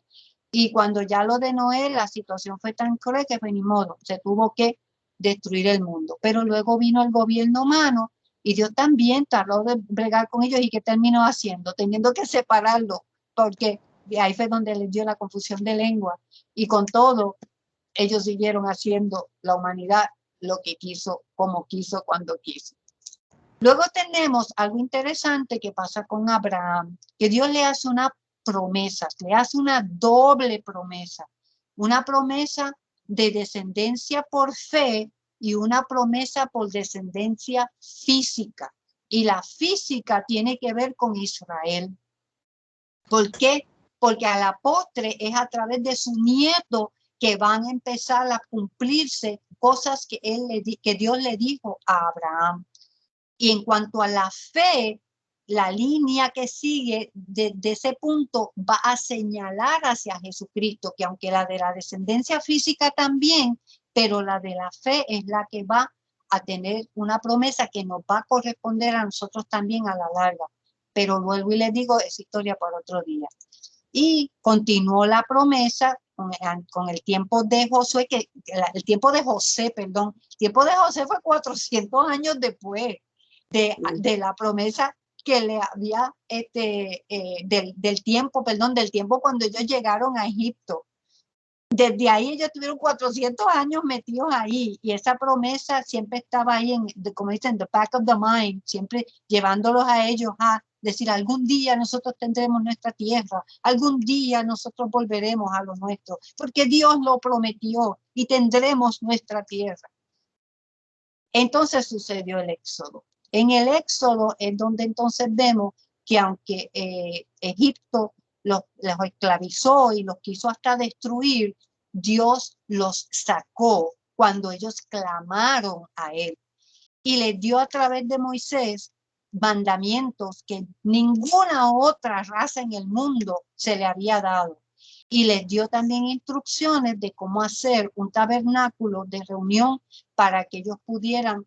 Y cuando ya lo de Noé, la situación fue tan cruel que fue ni modo, se tuvo que destruir el mundo. Pero luego vino el gobierno humano y Dios también tardó de bregar con ellos. ¿Y qué terminó haciendo? Teniendo que separarlo, porque ahí fue donde les dio la confusión de lengua. Y con todo, ellos siguieron haciendo la humanidad lo que quiso, como quiso, cuando quiso. Luego tenemos algo interesante que pasa con Abraham, que Dios le hace una promesa, le hace una doble promesa, una promesa de descendencia por fe y una promesa por descendencia física. Y la física tiene que ver con Israel. ¿Por qué? Porque a la postre es a través de su nieto que van a empezar a cumplirse cosas que Dios le dijo a Abraham. Y en cuanto a la fe, la línea que sigue de ese punto va a señalar hacia Jesucristo, que aunque la de la descendencia física también, pero la de la fe es la que va a tener una promesa que nos va a corresponder a nosotros también a la larga. Pero vuelvo y les digo, es historia para otro día. Y continuó la promesa con el tiempo de Josué, el tiempo de José, perdón, el tiempo de José fue 400 años después de la promesa que le había, del tiempo cuando ellos llegaron a Egipto. Desde ahí ellos tuvieron 400 años metidos ahí y esa promesa siempre estaba ahí, como dicen, the back of the mind, siempre llevándolos a ellos a decir, algún día nosotros tendremos nuestra tierra, algún día nosotros volveremos a lo nuestro, porque Dios lo prometió y tendremos nuestra tierra. Entonces sucedió el éxodo. En el éxodo es donde entonces vemos que aunque Egipto los esclavizó y los quiso hasta destruir, Dios los sacó cuando ellos clamaron a él y les dio a través de Moisés mandamientos que ninguna otra raza en el mundo se le había dado. Y les dio también instrucciones de cómo hacer un tabernáculo de reunión para que ellos pudieran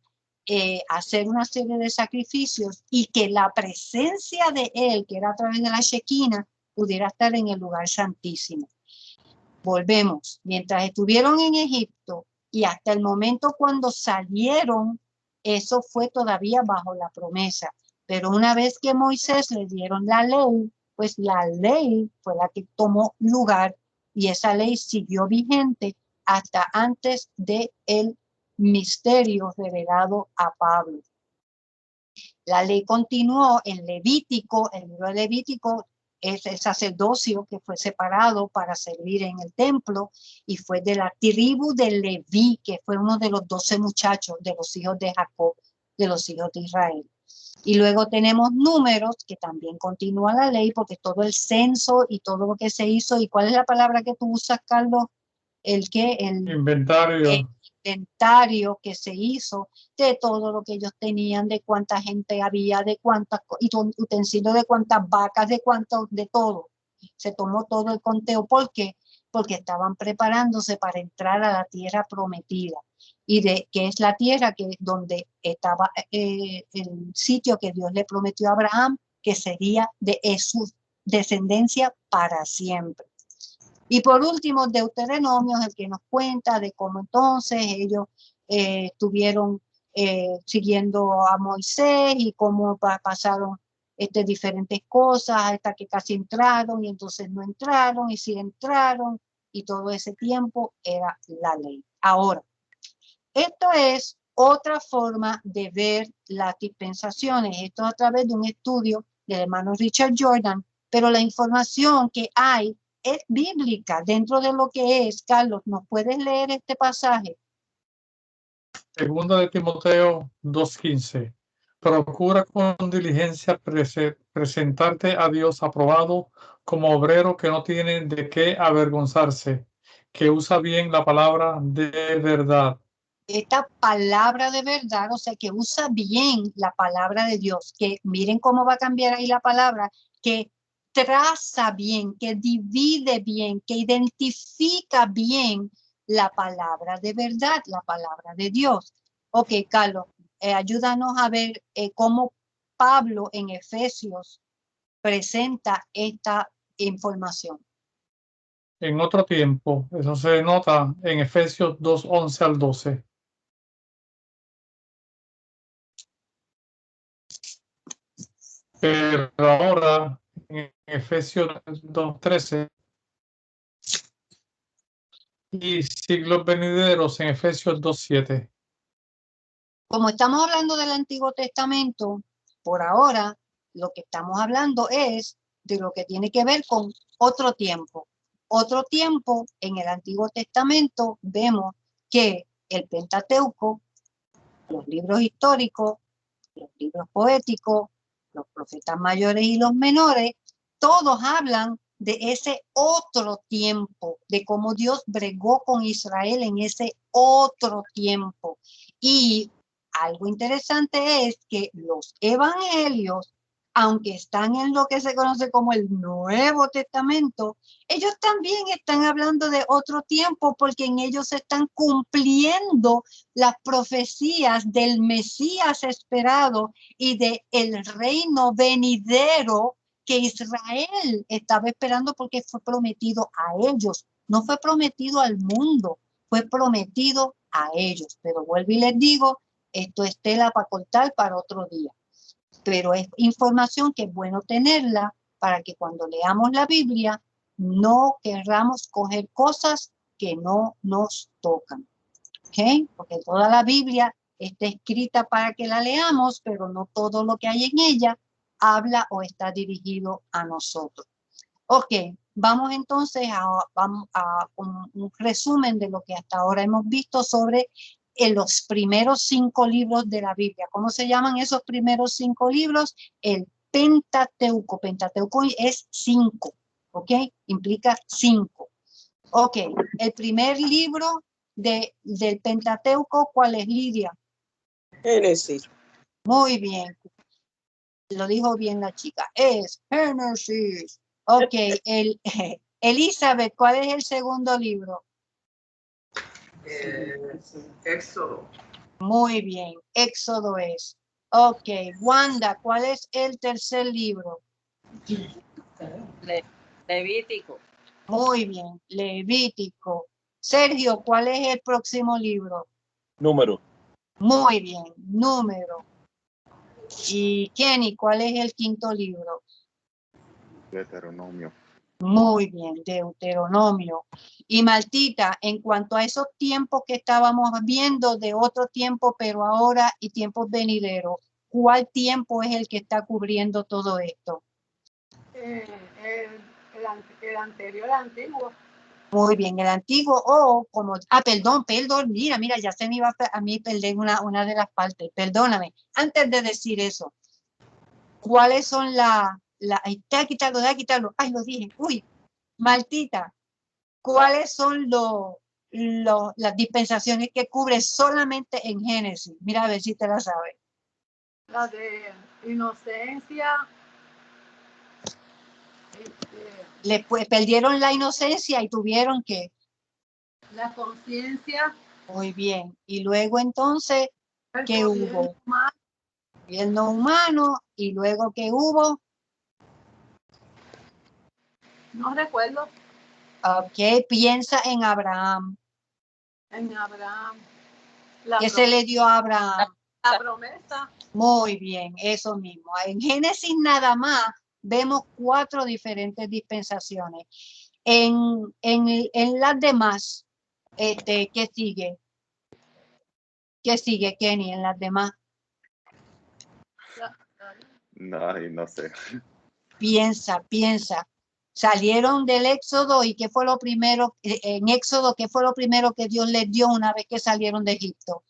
hacer una serie de sacrificios y que la presencia de él, que era a través de la Shekinah, pudiera estar en el lugar santísimo. Volvemos, mientras estuvieron en Egipto y hasta el momento cuando salieron, eso fue todavía bajo la promesa. Pero una vez que Moisés le dieron la ley, pues la ley fue la que tomó lugar y esa ley siguió vigente hasta antes de el misterio revelado a Pablo. La ley continuó en Levítico, el libro de Levítico es el sacerdocio que fue separado para servir en el templo y fue de la tribu de Leví, que fue uno de los 12 muchachos de los hijos de Jacob, de los hijos de Israel. Y luego tenemos Números, que también continúa la ley, porque todo el censo y todo lo que se hizo, ¿y cuál es la palabra que tú usas, Carlos? El inventario. Inventario que se hizo de todo lo que ellos tenían, de cuánta gente había, de cuántas utensilios, de cuántas vacas, de todo. Se tomó todo el conteo. ¿Por qué? Porque estaban preparándose para entrar a la tierra prometida. Y que es la tierra donde estaba el sitio que Dios le prometió a Abraham, que sería de su descendencia para siempre. Y por último, Deuteronomio es el que nos cuenta de cómo entonces ellos estuvieron siguiendo a Moisés y cómo pasaron diferentes cosas hasta que casi entraron y entonces no entraron y sí entraron y todo ese tiempo era la ley. Ahora, esto es otra forma de ver las dispensaciones. Esto a través de un estudio del hermano Richard Jordan, pero la información que hay es bíblica dentro de lo que es. Carlos, ¿nos puedes leer este pasaje? Segunda de Timoteo 2:15. Procura con diligencia presentarte a Dios aprobado como obrero que no tiene de qué avergonzarse, que usa bien la palabra de verdad. Esta palabra de verdad, o sea, que usa bien la palabra de Dios, que miren cómo va a cambiar ahí la palabra, que traza bien, que divide bien, que identifica bien la palabra de verdad, la palabra de Dios. Ok, Carlos, ayúdanos a ver cómo Pablo en Efesios presenta esta información. En otro tiempo, eso se nota en Efesios 2:11 al 12. Pero ahora, en Efesios 2:13 y siglos venideros en Efesios 2:7. Como estamos hablando del Antiguo Testamento, por ahora lo que estamos hablando es de lo que tiene que ver con otro tiempo. Otro tiempo en el Antiguo Testamento vemos que el Pentateuco, los libros históricos, los libros poéticos, los profetas mayores y los menores, todos hablan de ese otro tiempo, de cómo Dios bregó con Israel en ese otro tiempo. Y algo interesante es que los evangelios, aunque están en lo que se conoce como el Nuevo Testamento, ellos también están hablando de otro tiempo porque en ellos se están cumpliendo las profecías del Mesías esperado y de el reino venidero que Israel estaba esperando, porque fue prometido a ellos, no fue prometido al mundo, fue prometido a ellos. Pero vuelvo y les digo, esto es tela para cortar para otro día, pero es información que es bueno tenerla para que cuando leamos la Biblia no querramos coger cosas que no nos tocan, ¿ok? Porque toda la Biblia está escrita para que la leamos, pero no todo lo que hay en ella habla o está dirigido a nosotros. Ok, vamos entonces a un resumen de lo que hasta ahora hemos visto sobre los primeros 5 libros de la Biblia. ¿Cómo se llaman esos primeros 5 libros? El Pentateuco. Pentateuco es 5, ¿ok? Implica 5. Ok, el primer libro del Pentateuco, ¿cuál es, Lidia? Génesis. Muy bien. Lo dijo bien la chica. Es Génesis. Ok, Elizabeth, ¿cuál es el segundo libro? Éxodo. Muy bien, Éxodo es. Ok, Wanda, ¿cuál es el tercer libro? Levítico. Muy bien, Levítico. Sergio, ¿cuál es el próximo libro? Número. Muy bien, Número. Y Kenny, ¿cuál es el quinto libro? Deuteronomio. Muy bien, Deuteronomio. Y Martita, en cuanto a esos tiempos que estábamos viendo de otro tiempo, pero ahora y tiempos venideros, ¿cuál tiempo es el que está cubriendo todo esto? El anterior, antiguo. Muy bien, el antiguo como, perdón, mira, ya se me iba a mí perder una de las partes, perdóname. Antes de decir eso, ¿cuáles son ay, te ha quitado, ay, lo dije, uy, Martita, ¿cuáles son las dispensaciones que cubre solamente en Génesis? Mira a ver si te la sabes. La de inocencia. Perdieron la inocencia y tuvieron que. La conciencia. Muy bien. Y luego entonces, ¿qué hubo? El no humano. Y luego, ¿qué hubo? No recuerdo. Ok, piensa en Abraham. En Abraham. ¿Qué se le dio a Abraham? La promesa. Muy bien, eso mismo. En Génesis nada más vemos 4 diferentes dispensaciones. En las demás, ¿qué sigue? ¿Qué sigue, Kenny, en las demás? No sé. Piensa. Salieron del Éxodo y ¿qué fue lo primero? En Éxodo, ¿qué fue lo primero que Dios les dio una vez que salieron de Egipto?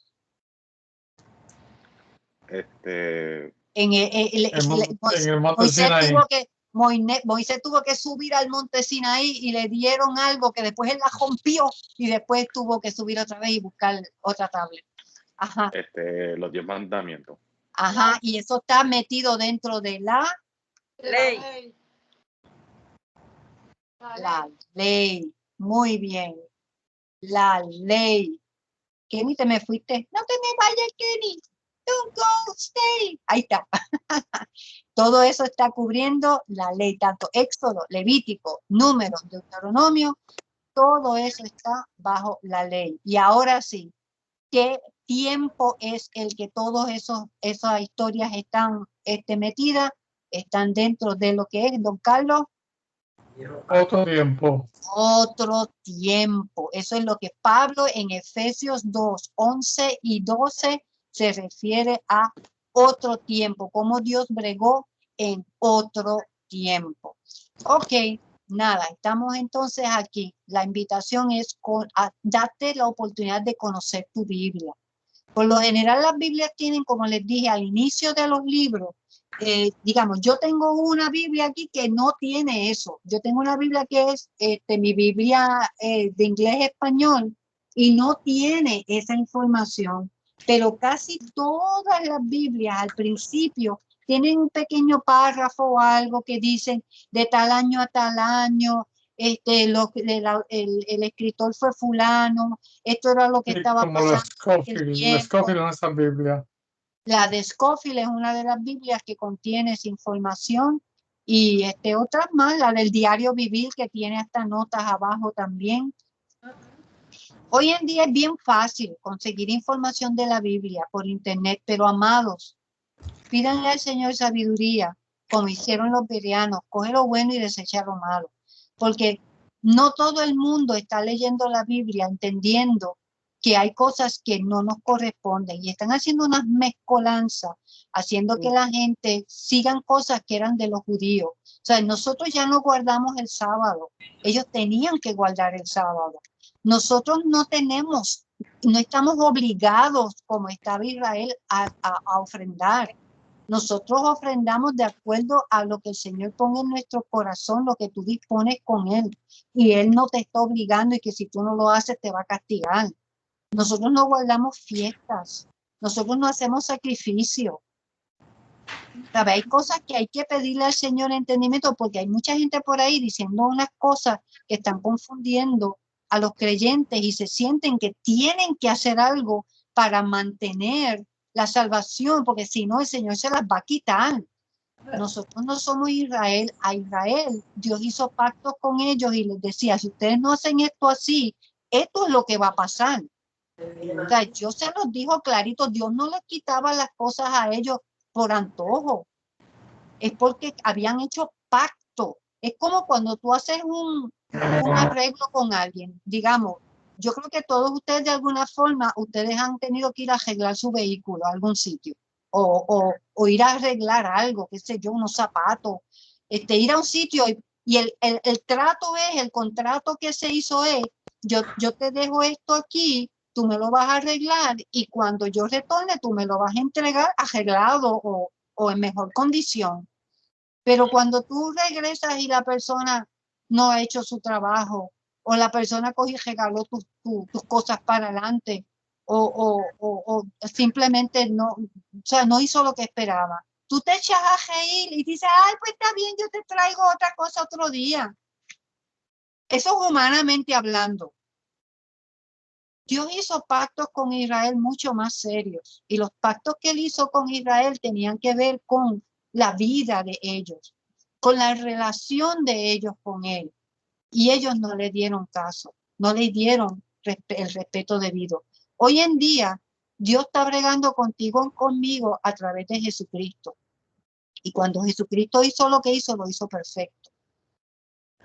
En el monte Sinaí. Moisés tuvo que subir al monte Sinaí y le dieron algo que después él la rompió y después tuvo que subir otra vez y buscar otra tablet. Ajá. Los 10 mandamientos. Ajá, y eso está metido dentro de la Ley. La ley. Muy bien. La ley. Kenny, te me fuiste. No te me vayas, Kenny. Don't go, stay. Ahí está. Todo eso está cubriendo la ley, tanto Éxodo, Levítico, Números, Deuteronomio, todo eso está bajo la ley. Y ahora sí, ¿qué tiempo es el que todas esas historias están metidas? Están dentro de lo que es, don Carlos. Otro tiempo. Otro tiempo. Eso es lo que Pablo en Efesios 2, 11 y 12 se refiere a otro tiempo, como Dios bregó en otro tiempo. Ok, nada, estamos entonces aquí. La invitación es darte la oportunidad de conocer tu Biblia. Por lo general las Biblias tienen, como les dije al inicio de los libros, digamos, yo tengo una Biblia aquí que no tiene eso. Yo tengo una Biblia que es mi Biblia de inglés-español y no tiene esa información. Pero casi todas las Biblias al principio tienen un pequeño párrafo o algo que dicen de tal año a tal año, el escritor fue fulano, esto era lo que estaba como la pasando. Scofield en esa Biblia. La de Scofield es una de las Biblias que contiene esa información y otras más, la del Diario Vivir que tiene hasta notas abajo también. Hoy en día es bien fácil conseguir información de la Biblia por internet, pero amados, pídanle al Señor sabiduría, como hicieron los bereanos, coge lo bueno y desecha lo malo, porque no todo el mundo está leyendo la Biblia entendiendo que hay cosas que no nos corresponden y están haciendo unas mezcolanzas, haciendo que la gente sigan cosas que eran de los judíos. O sea, nosotros ya no guardamos el sábado, ellos tenían que guardar el sábado. Nosotros no estamos obligados como estaba Israel a ofrendar. Nosotros ofrendamos de acuerdo a lo que el Señor pone en nuestro corazón, lo que tú dispones con Él. Y Él no te está obligando y que si tú no lo haces te va a castigar. Nosotros no guardamos fiestas. Nosotros no hacemos sacrificio. ¿Sabe? Hay cosas que hay que pedirle al Señor entendimiento porque hay mucha gente por ahí diciendo unas cosas que están confundiendo a los creyentes y se sienten que tienen que hacer algo para mantener la salvación, porque si no el Señor se las va a quitar. Nosotros no somos Israel. A Israel Dios hizo pactos con ellos y les decía, si ustedes no hacen esto así, esto es lo que va a pasar. O sea, Dios se los dijo clarito, Dios no les quitaba las cosas a ellos por antojo. Es porque habían hecho pacto. Es como cuando tú haces un arreglo con alguien, digamos, yo creo que todos ustedes de alguna forma, ustedes han tenido que ir a arreglar su vehículo a algún sitio o ir a arreglar algo, qué sé yo, unos zapatos, ir a un sitio y el trato es, el contrato que se hizo es, yo te dejo esto aquí, tú me lo vas a arreglar y cuando yo retorne tú me lo vas a entregar arreglado o en mejor condición. Pero cuando tú regresas y la persona no ha hecho su trabajo, o la persona coge y regaló tus cosas para adelante, o simplemente no, o sea, no hizo lo que esperaba. Tú te echas a reír y dices, ay, pues está bien, yo te traigo otra cosa otro día. Eso es humanamente hablando. Dios hizo pactos con Israel mucho más serios, y los pactos que él hizo con Israel tenían que ver con la vida de ellos, con la relación de ellos con él. Y ellos no le dieron caso, no le dieron el respeto debido. Hoy en día, Dios está bregando contigo y conmigo a través de Jesucristo. Y cuando Jesucristo hizo lo que hizo, lo hizo perfecto.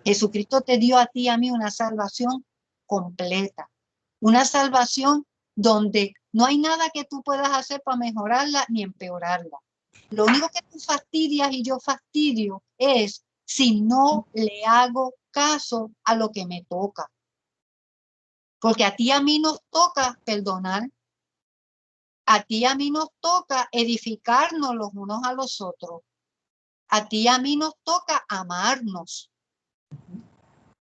Jesucristo te dio a ti y a mí una salvación completa. Una salvación donde no hay nada que tú puedas hacer para mejorarla ni empeorarla. Lo único que tú fastidias y yo fastidio es si no le hago caso a lo que me toca. Porque a ti y a mí nos toca perdonar. A ti y a mí nos toca edificarnos los unos a los otros. A ti y a mí nos toca amarnos.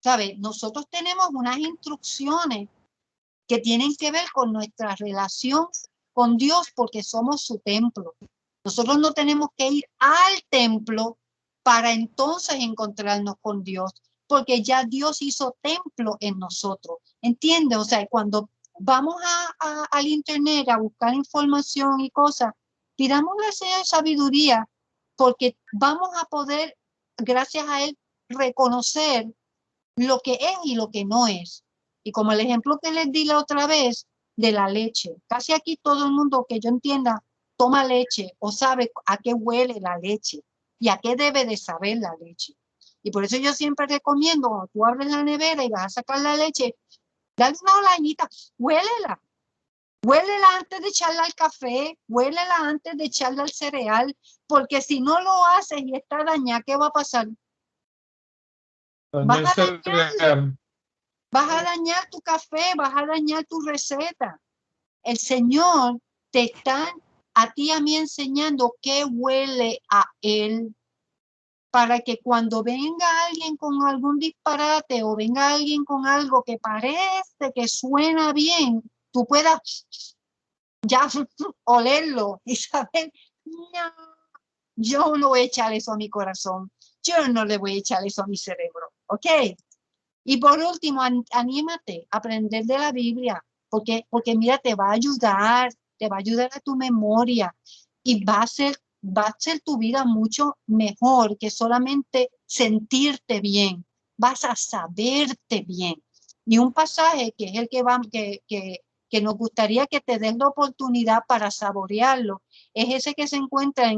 ¿Sabes? Nosotros tenemos unas instrucciones que tienen que ver con nuestra relación con Dios porque somos su templo. Nosotros no tenemos que ir al templo para entonces encontrarnos con Dios, porque ya Dios hizo templo en nosotros. ¿Entiendes? O sea, cuando vamos al internet a buscar información y cosas, pidámosle al Señor sabiduría, porque vamos a poder, gracias a Él, reconocer lo que es y lo que no es. Y como el ejemplo que les di la otra vez de la leche, casi aquí todo el mundo que yo entienda toma leche o sabe a qué huele la leche y a qué debe de saber la leche. Y por eso yo siempre recomiendo, cuando tú abres la nevera y vas a sacar la leche, dale una olañita, huélela. Huélela antes de echarla al café, huélela antes de echarla al cereal, porque si no lo haces y está dañada, ¿qué va a pasar? Dañó el Vas a dañar, cereal. vas a dañar tu café, vas a dañar tu receta. El Señor te está a ti y a mí enseñando qué huele a Él, para que cuando venga alguien con algún disparate o venga alguien con algo que parece que suena bien, tú puedas ya olerlo y saber, no, yo no voy a echar eso a mi corazón, yo no le voy a echar eso a mi cerebro, ¿ok? Y por último, anímate a aprender de la Biblia, porque mira, te va a ayudar a tu memoria y va a ser tu vida mucho mejor que solamente sentirte bien, vas a saberte bien. Y un pasaje que es el que nos gustaría que te des la oportunidad para saborearlo, es ese que se encuentra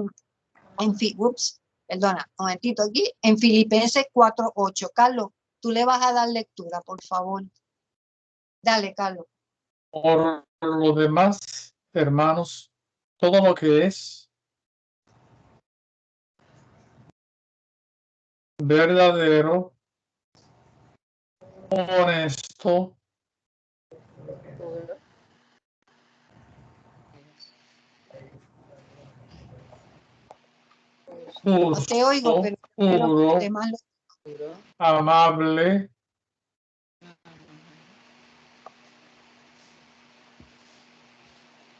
perdona, un momentito aquí, en Filipenses 4:8. Carlos, tú le vas a dar lectura, por favor. Dale, Carlos. Por lo demás, hermanos, todo lo que es verdadero, honesto, No te oigo, justo, pero puro, demás amable,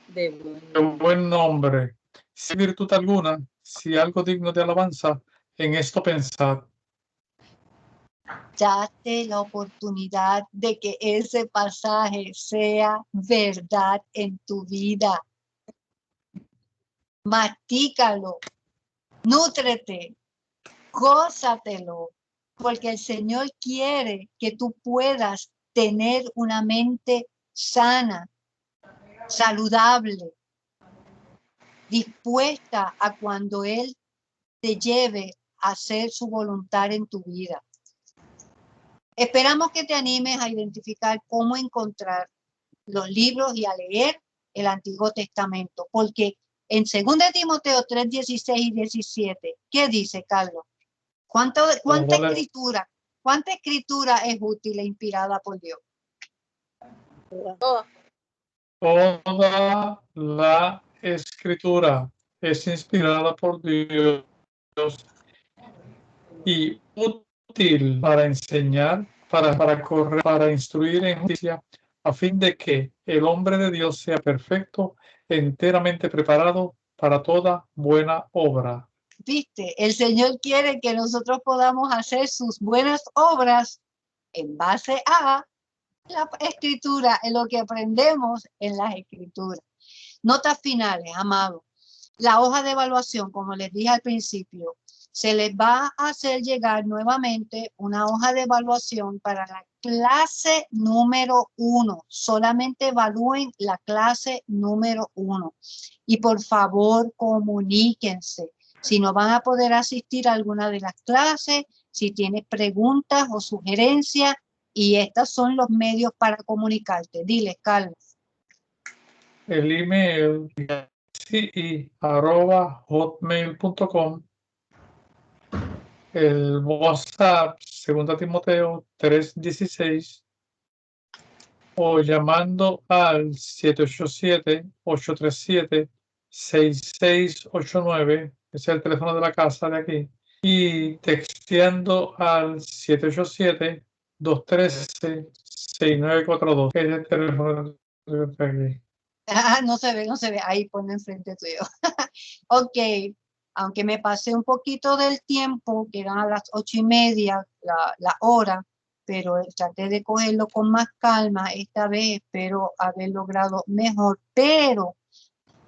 De de buen nombre, sin virtud alguna, si algo digno de alabanza, en esto pensad. date la oportunidad de que ese pasaje sea verdad en tu vida. Mastícalo, nútrete, gózatelo, porque el Señor quiere que tú puedas tener una mente sana, saludable, dispuesta a cuando Él te lleve a hacer su voluntad en tu vida. Esperamos que te animes a identificar cómo encontrar los libros y a leer el Antiguo Testamento, porque en 2 Timoteo 3:16 y 17, ¿qué dice, Carlos? ¿Cuánta escritura es útil e inspirada por Dios? Toda la escritura es inspirada por Dios y útil para enseñar, para correr, para instruir en justicia, a fin de que el hombre de Dios sea perfecto, enteramente preparado para toda buena obra. Viste, el Señor quiere que nosotros podamos hacer sus buenas obras en base a la escritura, en lo que aprendemos en las escrituras. Notas finales, amados. La hoja de evaluación, como les dije al principio, se les va a hacer llegar nuevamente una hoja de evaluación para la clase número 1. Solamente evalúen la clase número 1. Y por favor, comuníquense. Si no van a poder asistir a alguna de las clases, si tienes preguntas o sugerencias, y estos son los medios para comunicarte. Diles, Carlos. El email hotmail.com, el WhatsApp 2 Timoteo 3:16, o llamando al 787-837-6689, ese es el teléfono de la casa de aquí, y texteando al 787-213-6942, que es el teléfono de aquí. No se ve, ahí pone enfrente tuyo. Ok, aunque me pasé un poquito del tiempo, que eran a las 8:30 la hora, pero traté de cogerlo con más calma. Esta vez espero haber logrado mejor, pero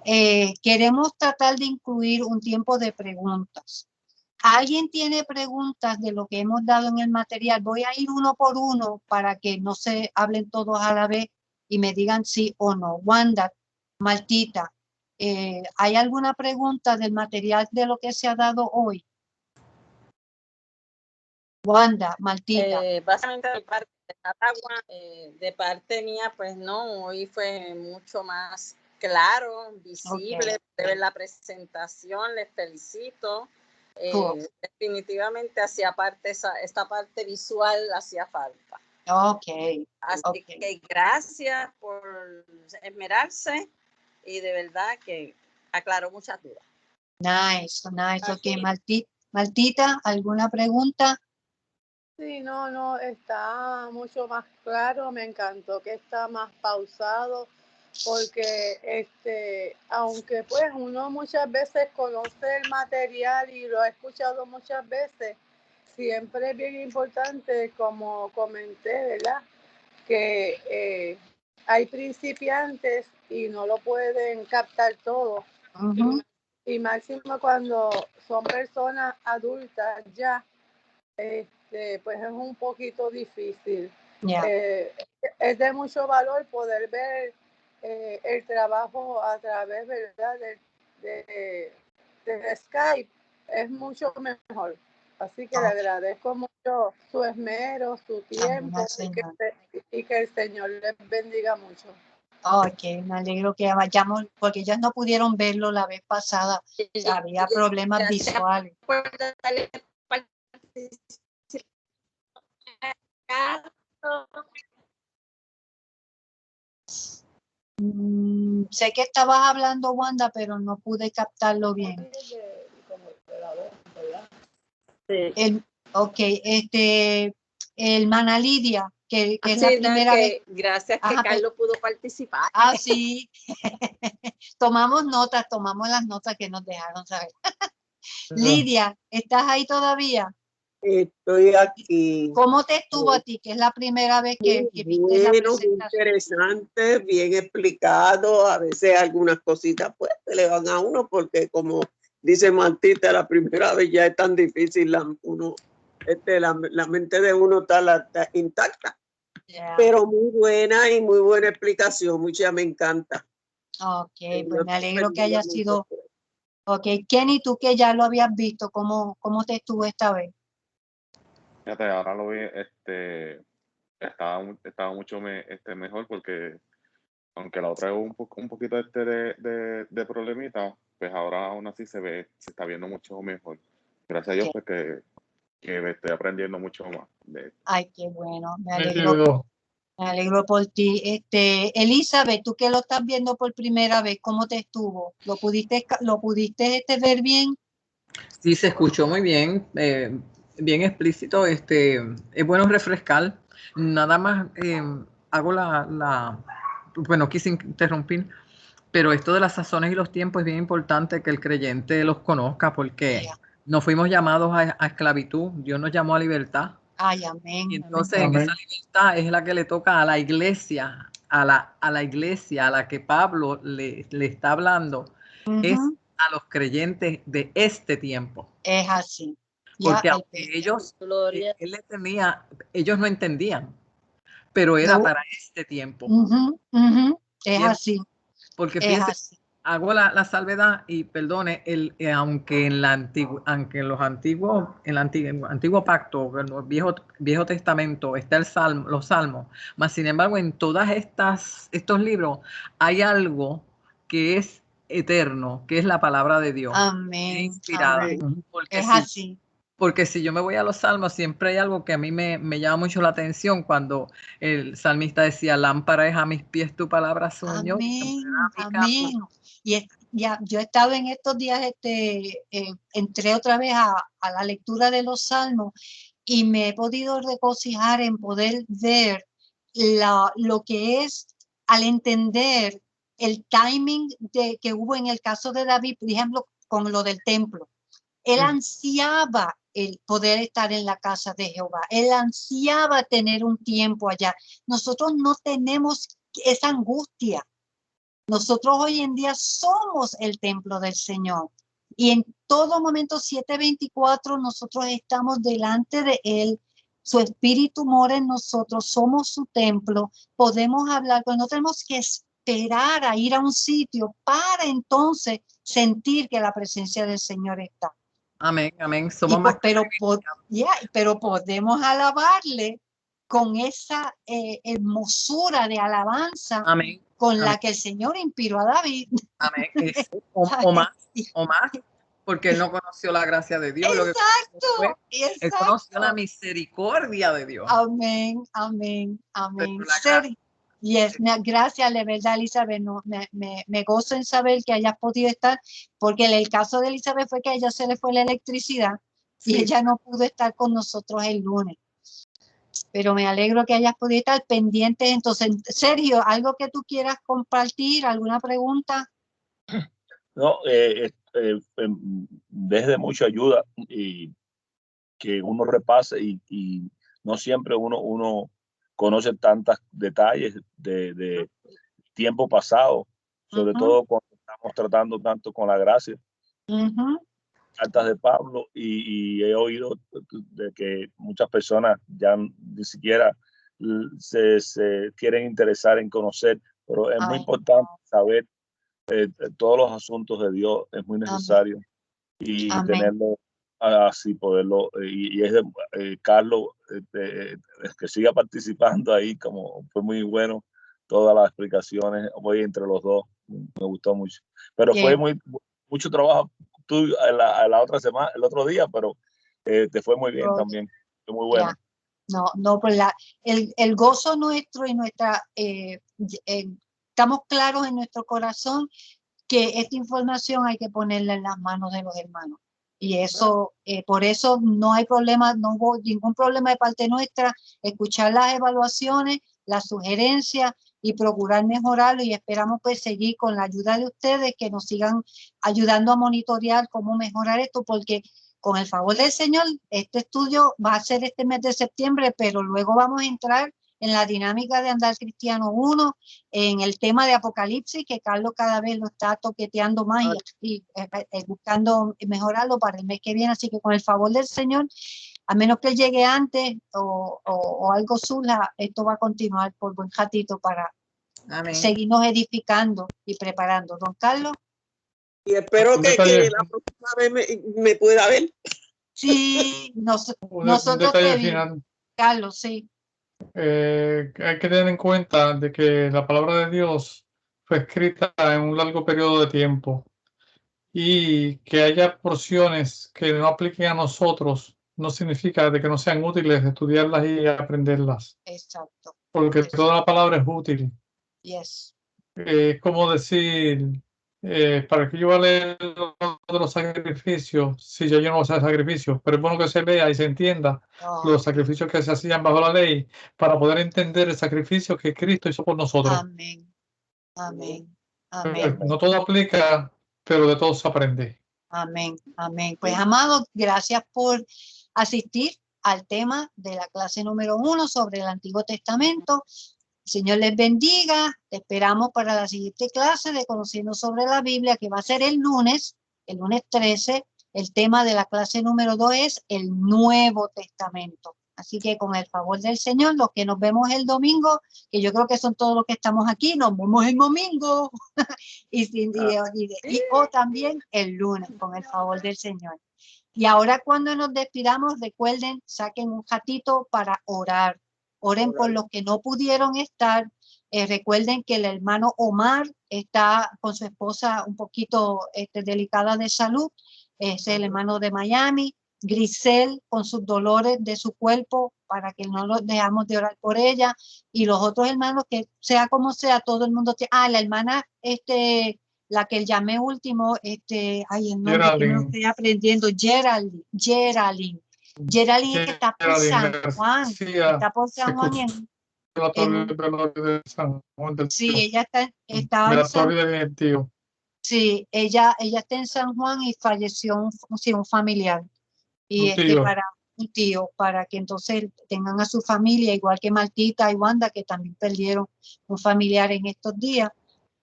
queremos tratar de incluir un tiempo de preguntas. ¿Alguien tiene preguntas de lo que hemos dado en el material? Voy a ir uno por uno para que no se hablen todos a la vez y me digan sí o no. Wanda, Martita, ¿hay alguna pregunta del material de lo que se ha dado hoy? Wanda, Martita. Básicamente Agua, de parte mía, pues no, hoy fue mucho más claro, visible, de ver la presentación, les felicito. Definitivamente hacía parte, esta parte visual hacía falta. Así que gracias por esmerarse y de verdad que aclaró muchas dudas. Nice. Ok, Martita, ¿alguna pregunta? Sí, no, está mucho más claro, me encantó que está más pausado, porque aunque pues uno muchas veces conoce el material y lo ha escuchado muchas veces, siempre es bien importante, como comenté, ¿verdad? Que hay principiantes y no lo pueden captar todo. Y máximo cuando son personas adultas ya, pues es un poquito difícil. Es de mucho valor poder ver el trabajo a través, ¿verdad? de Skype. Es mucho mejor. Así que le agradezco mucho su esmero, su tiempo y que el Señor les bendiga mucho. Ok, me alegro que vayamos, porque ellos no pudieron verlo la vez pasada. Había problemas visuales. Sé que estabas hablando, Wanda, pero no pude captarlo bien. Hermana Lidia, que es la primera vez. Gracias que Carlos pudo participar. Sí. Tomamos las notas que nos dejaron saber. Lidia, ¿estás ahí todavía? Estoy aquí. ¿Cómo te estuvo a ti? Que es la primera vez que viste la presentación. Interesante, bien explicado. A veces algunas cositas pues se le van a uno porque, como dice Martita, la primera vez ya es tan difícil, la mente de uno está intacta. Pero muy buena y muy buena explicación, mucha, me encanta. Ok, pues me alegro que haya sido. Ok, Kenny, tú que ya lo habías visto, ¿cómo te estuvo esta vez? Fíjate, ahora lo vi, estaba mucho mejor porque aunque la otra es un poquito de problemita, pues ahora aún así se está viendo mucho mejor. Gracias a Dios, pues que estoy aprendiendo mucho más. Ay, qué bueno, me alegro por ti. Elizabeth, tú que lo estás viendo por primera vez, ¿cómo te estuvo? ¿Lo pudiste ver bien? Sí, se escuchó muy bien, bien explícito. Es bueno refrescar. Nada más hago bueno, quise interrumpir, pero esto de las sazones y los tiempos es bien importante que el creyente los conozca, porque no fuimos llamados a esclavitud, Dios nos llamó a libertad. Ay, amén. Y entonces en esa libertad es la que le toca a la iglesia, a la iglesia a la que Pablo le está hablando, es a los creyentes de este tiempo. Es así. Porque aunque él les temía, ellos no entendían, pero era para este tiempo. Es así. Porque fíjense, hago la salvedad y perdone, aunque en los antiguos, en el antiguo pacto, en el viejo testamento está los salmos, mas sin embargo en todas estos libros hay algo que es eterno, que es la palabra de Dios. Amén. Inspirada. Amén. Es así. Porque si yo me voy a los salmos, siempre hay algo que a mí me llama mucho la atención cuando el salmista decía, lámpara es a mis pies tu palabra, Señor. Amén. Amén. Y yo he estado en estos días, entré otra vez a la lectura de los salmos y me he podido regocijar en poder ver lo que es al entender el timing que hubo en el caso de David, por ejemplo, con lo del templo. Él ansiaba el poder estar en la casa de Jehová. Él ansiaba tener un tiempo allá. Nosotros no tenemos esa angustia. Nosotros hoy en día somos el templo del Señor. Y en todo momento 7:24 nosotros estamos delante de Él. Su espíritu mora en nosotros. Somos su templo. Podemos hablar, pero no tenemos que esperar a ir a un sitio para entonces sentir que la presencia del Señor está. Amén, amén. Pero podemos alabarle con esa hermosura de alabanza Amén. con Amén. la que el Señor inspiró a David. Amén. O más, porque él no conoció la gracia de Dios. Lo que fue, él conoció la misericordia de Dios. Amén, amén, amén. Pero Yes, gracias, de verdad, Elizabeth. No, me gozo en saber que hayas podido estar, porque el caso de Elizabeth fue que a ella se le fue la electricidad y Sí. ella no pudo estar con nosotros el lunes. Pero me alegro que hayas podido estar pendiente. Entonces, Sergio, ¿algo que tú quieras compartir? ¿Alguna pregunta? No, desde mucha ayuda y que uno repase y no siempre uno conoce tantos detalles de tiempo pasado, sobre todo cuando estamos tratando tanto con la gracia. Cartas de Pablo y he oído de que muchas personas ya ni siquiera se quieren interesar en conocer, pero es muy importante saber todos los asuntos de Dios, es muy necesario y tenerlo así, poderlo, y es de Carlos, que siga participando ahí, como fue muy bueno todas las explicaciones hoy entre los dos, me gustó mucho, pero fue mucho trabajo tú la otra semana, el otro día, pero te fue muy bien también, fue muy bueno. No, pues el gozo nuestro y nuestra, estamos claros en nuestro corazón que esta información hay que ponerla en las manos de los hermanos. Y eso, por eso no hay problema, no hubo ningún problema de parte nuestra, escuchar las evaluaciones, las sugerencias y procurar mejorarlo, y esperamos pues seguir con la ayuda de ustedes que nos sigan ayudando a monitorear cómo mejorar esto, porque con el favor del Señor, este estudio va a ser este mes de septiembre, pero luego vamos a entrar en la dinámica de Andar Cristiano 1, en el tema de Apocalipsis, que Carlos cada vez lo está toqueteando más y buscando mejorarlo para el mes que viene. Así que con el favor del Señor, a menos que llegue antes o algo surja, esto va a continuar por buen ratito para seguirnos edificando y preparando. Don Carlos. Y espero que la próxima vez me pueda ver. Sí, nosotros te vimos. Carlos, sí. Hay que tener en cuenta de que la palabra de Dios fue escrita en un largo periodo de tiempo y que haya porciones que no apliquen a nosotros no significa de que no sean útiles estudiarlas y aprenderlas. Exacto. Porque toda la palabra es útil. Yes. Es como decir, ¿para qué yo voy a leer los sacrificios si yo no voy a hacer sacrificios? Pero es bueno que se lea y se entienda los sacrificios que se hacían bajo la ley para poder entender el sacrificio que Cristo hizo por nosotros. Amén. Amén. Amén. No todo aplica, pero de todo se aprende. Amén. Amén. Pues, amados, gracias por asistir al tema de la clase número 1 sobre el Antiguo Testamento. Señor les bendiga. Te esperamos para la siguiente clase de Conociendo sobre la Biblia, que va a ser el lunes 13. El tema de la clase número 2 es el Nuevo Testamento. Así que con el favor del Señor, los que nos vemos el domingo, que yo creo que son todos los que estamos aquí, nos vemos el domingo o también el lunes, con el favor del Señor. Y ahora cuando nos despidamos, recuerden, saquen un ratito para orar. Oren por los que no pudieron estar. Recuerden que el hermano Omar está con su esposa un poquito delicada de salud. Es el hermano de Miami. Grisel con sus dolores de su cuerpo, para que no los dejamos de orar por ella. Y los otros hermanos, que sea como sea, todo el mundo. La hermana, la que llamé último, ay, el nombre que me lo estoy aprendiendo, Geraldine. Geraldine que está por San Juan. Está por San Juan sí, ella está en San Juan. Sí, ella está en San Juan y falleció un familiar. Y para un tío, para que entonces tengan a su familia, igual que Martita y Wanda, que también perdieron un familiar en estos días,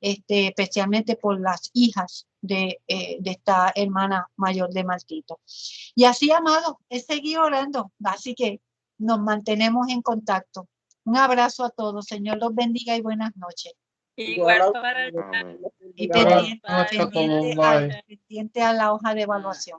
especialmente por las hijas de esta hermana mayor de Martita. Y así, amado, es seguir orando, así que nos mantenemos en contacto. Un abrazo a todos, Señor los bendiga y buenas noches. Igual para y pendiente a la hoja de evaluación.